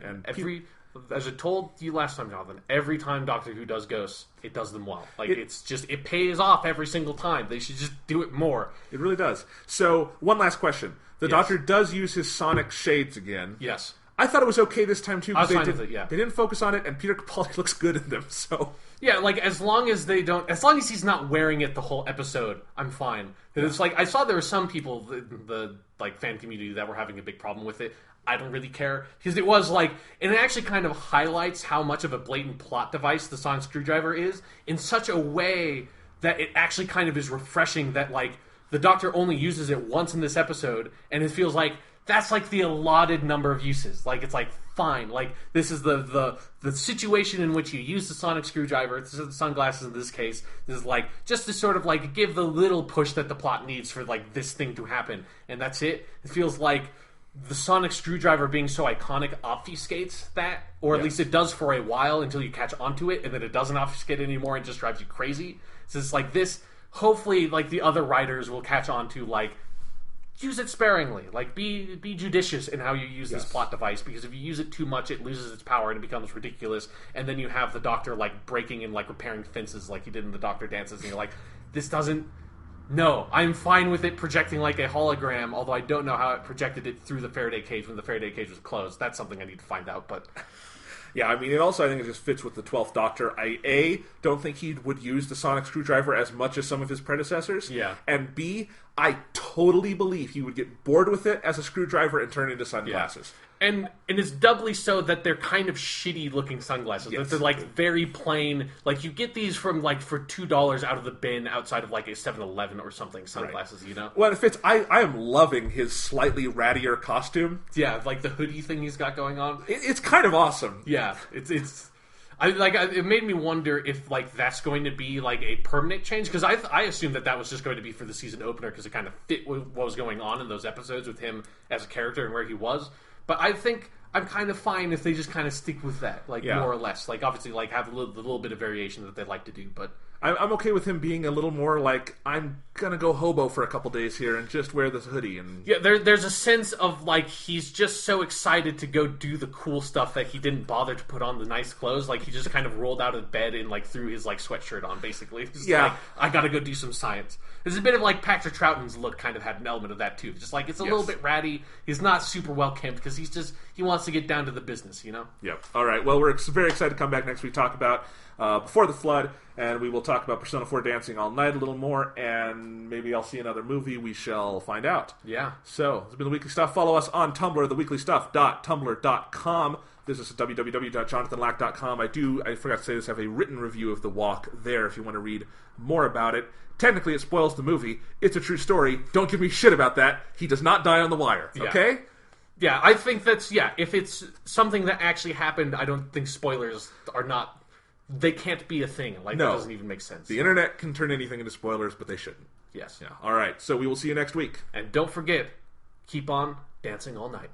and as I told you last time, Jonathan, every time Doctor Who does ghosts, it does them well. Like, it pays off every single time. They should just do it more. It really does. So, one last question. The Doctor does use his sonic shades again. Yes. I thought it was okay this time, too, because they didn't focus on it, and Peter Capaldi looks good in them, so... Yeah, like, as long as he's not wearing it the whole episode, I'm fine. It's like, I saw there were some people, the like, fan community that were having a big problem with it. I don't really care, because it was like, and it actually kind of highlights how much of a blatant plot device the sonic screwdriver is, in such a way that it actually kind of is refreshing that, like, the Doctor only uses it once in this episode, and it feels like that's like the allotted number of uses. Like, it's like, fine, like, this is the situation in which you use the sonic screwdriver, this is the sunglasses in this case, this is like, just to sort of like give the little push that the plot needs for like this thing to happen, and that's it. It feels like the sonic screwdriver being so iconic obfuscates that, or at least it does for a while until you catch onto it, and then it doesn't obfuscate anymore and just drives you crazy. So it's like this, hopefully, like, the other writers will catch on to, like, use it sparingly. Like, be judicious in how you use this plot device, because if you use it too much, it loses its power and it becomes ridiculous. And then you have the Doctor, like, breaking and, like, repairing fences like he did in the Doctor Dances, and you're like, this doesn't... No, I'm fine with it projecting like a hologram, although I don't know how it projected it through the Faraday cage when the Faraday cage was closed. That's something I need to find out, but... Yeah, I mean, it also, I think it just fits with the 12th Doctor. I, don't think he would use the sonic screwdriver as much as some of his predecessors. Yeah. And B, I totally believe he would get bored with it as a screwdriver and turn it into sunglasses. Yeah. And it's doubly so that they're kind of shitty-looking sunglasses. Yes. That they're, like, very plain. Like, you get these from, like, for $2 out of the bin outside of, like, a 7-Eleven or something, sunglasses, right. You know? Well, it fits. I am loving his slightly rattier costume. Yeah, like the hoodie thing he's got going on. It's kind of awesome. Yeah, it made me wonder if, like, that's going to be, like, a permanent change, because I assumed that was just going to be for the season opener, because it kind of fit with what was going on in those episodes with him as a character and where he was. But I think I'm kind of fine if they just kind of stick with that, like, more or less. Like, obviously, like, have the little bit of variation that they like to do, but... I'm okay with him being a little more like, I'm gonna go hobo for a couple days here and just wear this hoodie. And yeah, there's a sense of, like, he's just so excited to go do the cool stuff that he didn't bother to put on the nice clothes. Like, he just kind of rolled out of bed and, like, threw his, like, sweatshirt on, basically. Just like, I gotta go do some science. There's a bit of, like, Patrick Troughton's look kind of had an element of that, too. Just, like, it's a little bit ratty. He's not super well kempt because he wants to get down to the business, you know? Yep. All right. Well, we're very excited to come back next week, talk about Before the Flood, and we will talk about Persona 4 Dancing All Night a little more, and maybe I'll see another movie. We shall find out. Yeah. So, this has been The Weekly Stuff. Follow us on Tumblr, theweeklystuff.tumblr.com. Visit us at www.jonathanlack.com. I forgot to say this, I have a written review of The Walk there if you want to read more about it. Technically, it spoils the movie. It's a true story. Don't give me shit about that. He does not die on the wire. Okay? Yeah, I think that's... Yeah, if it's something that actually happened, I don't think spoilers are not... They can't be a thing. Like, that doesn't even make sense. The internet can turn anything into spoilers, but they shouldn't. Yes. Yeah. All right. So we will see you next week. And don't forget, keep on dancing all night.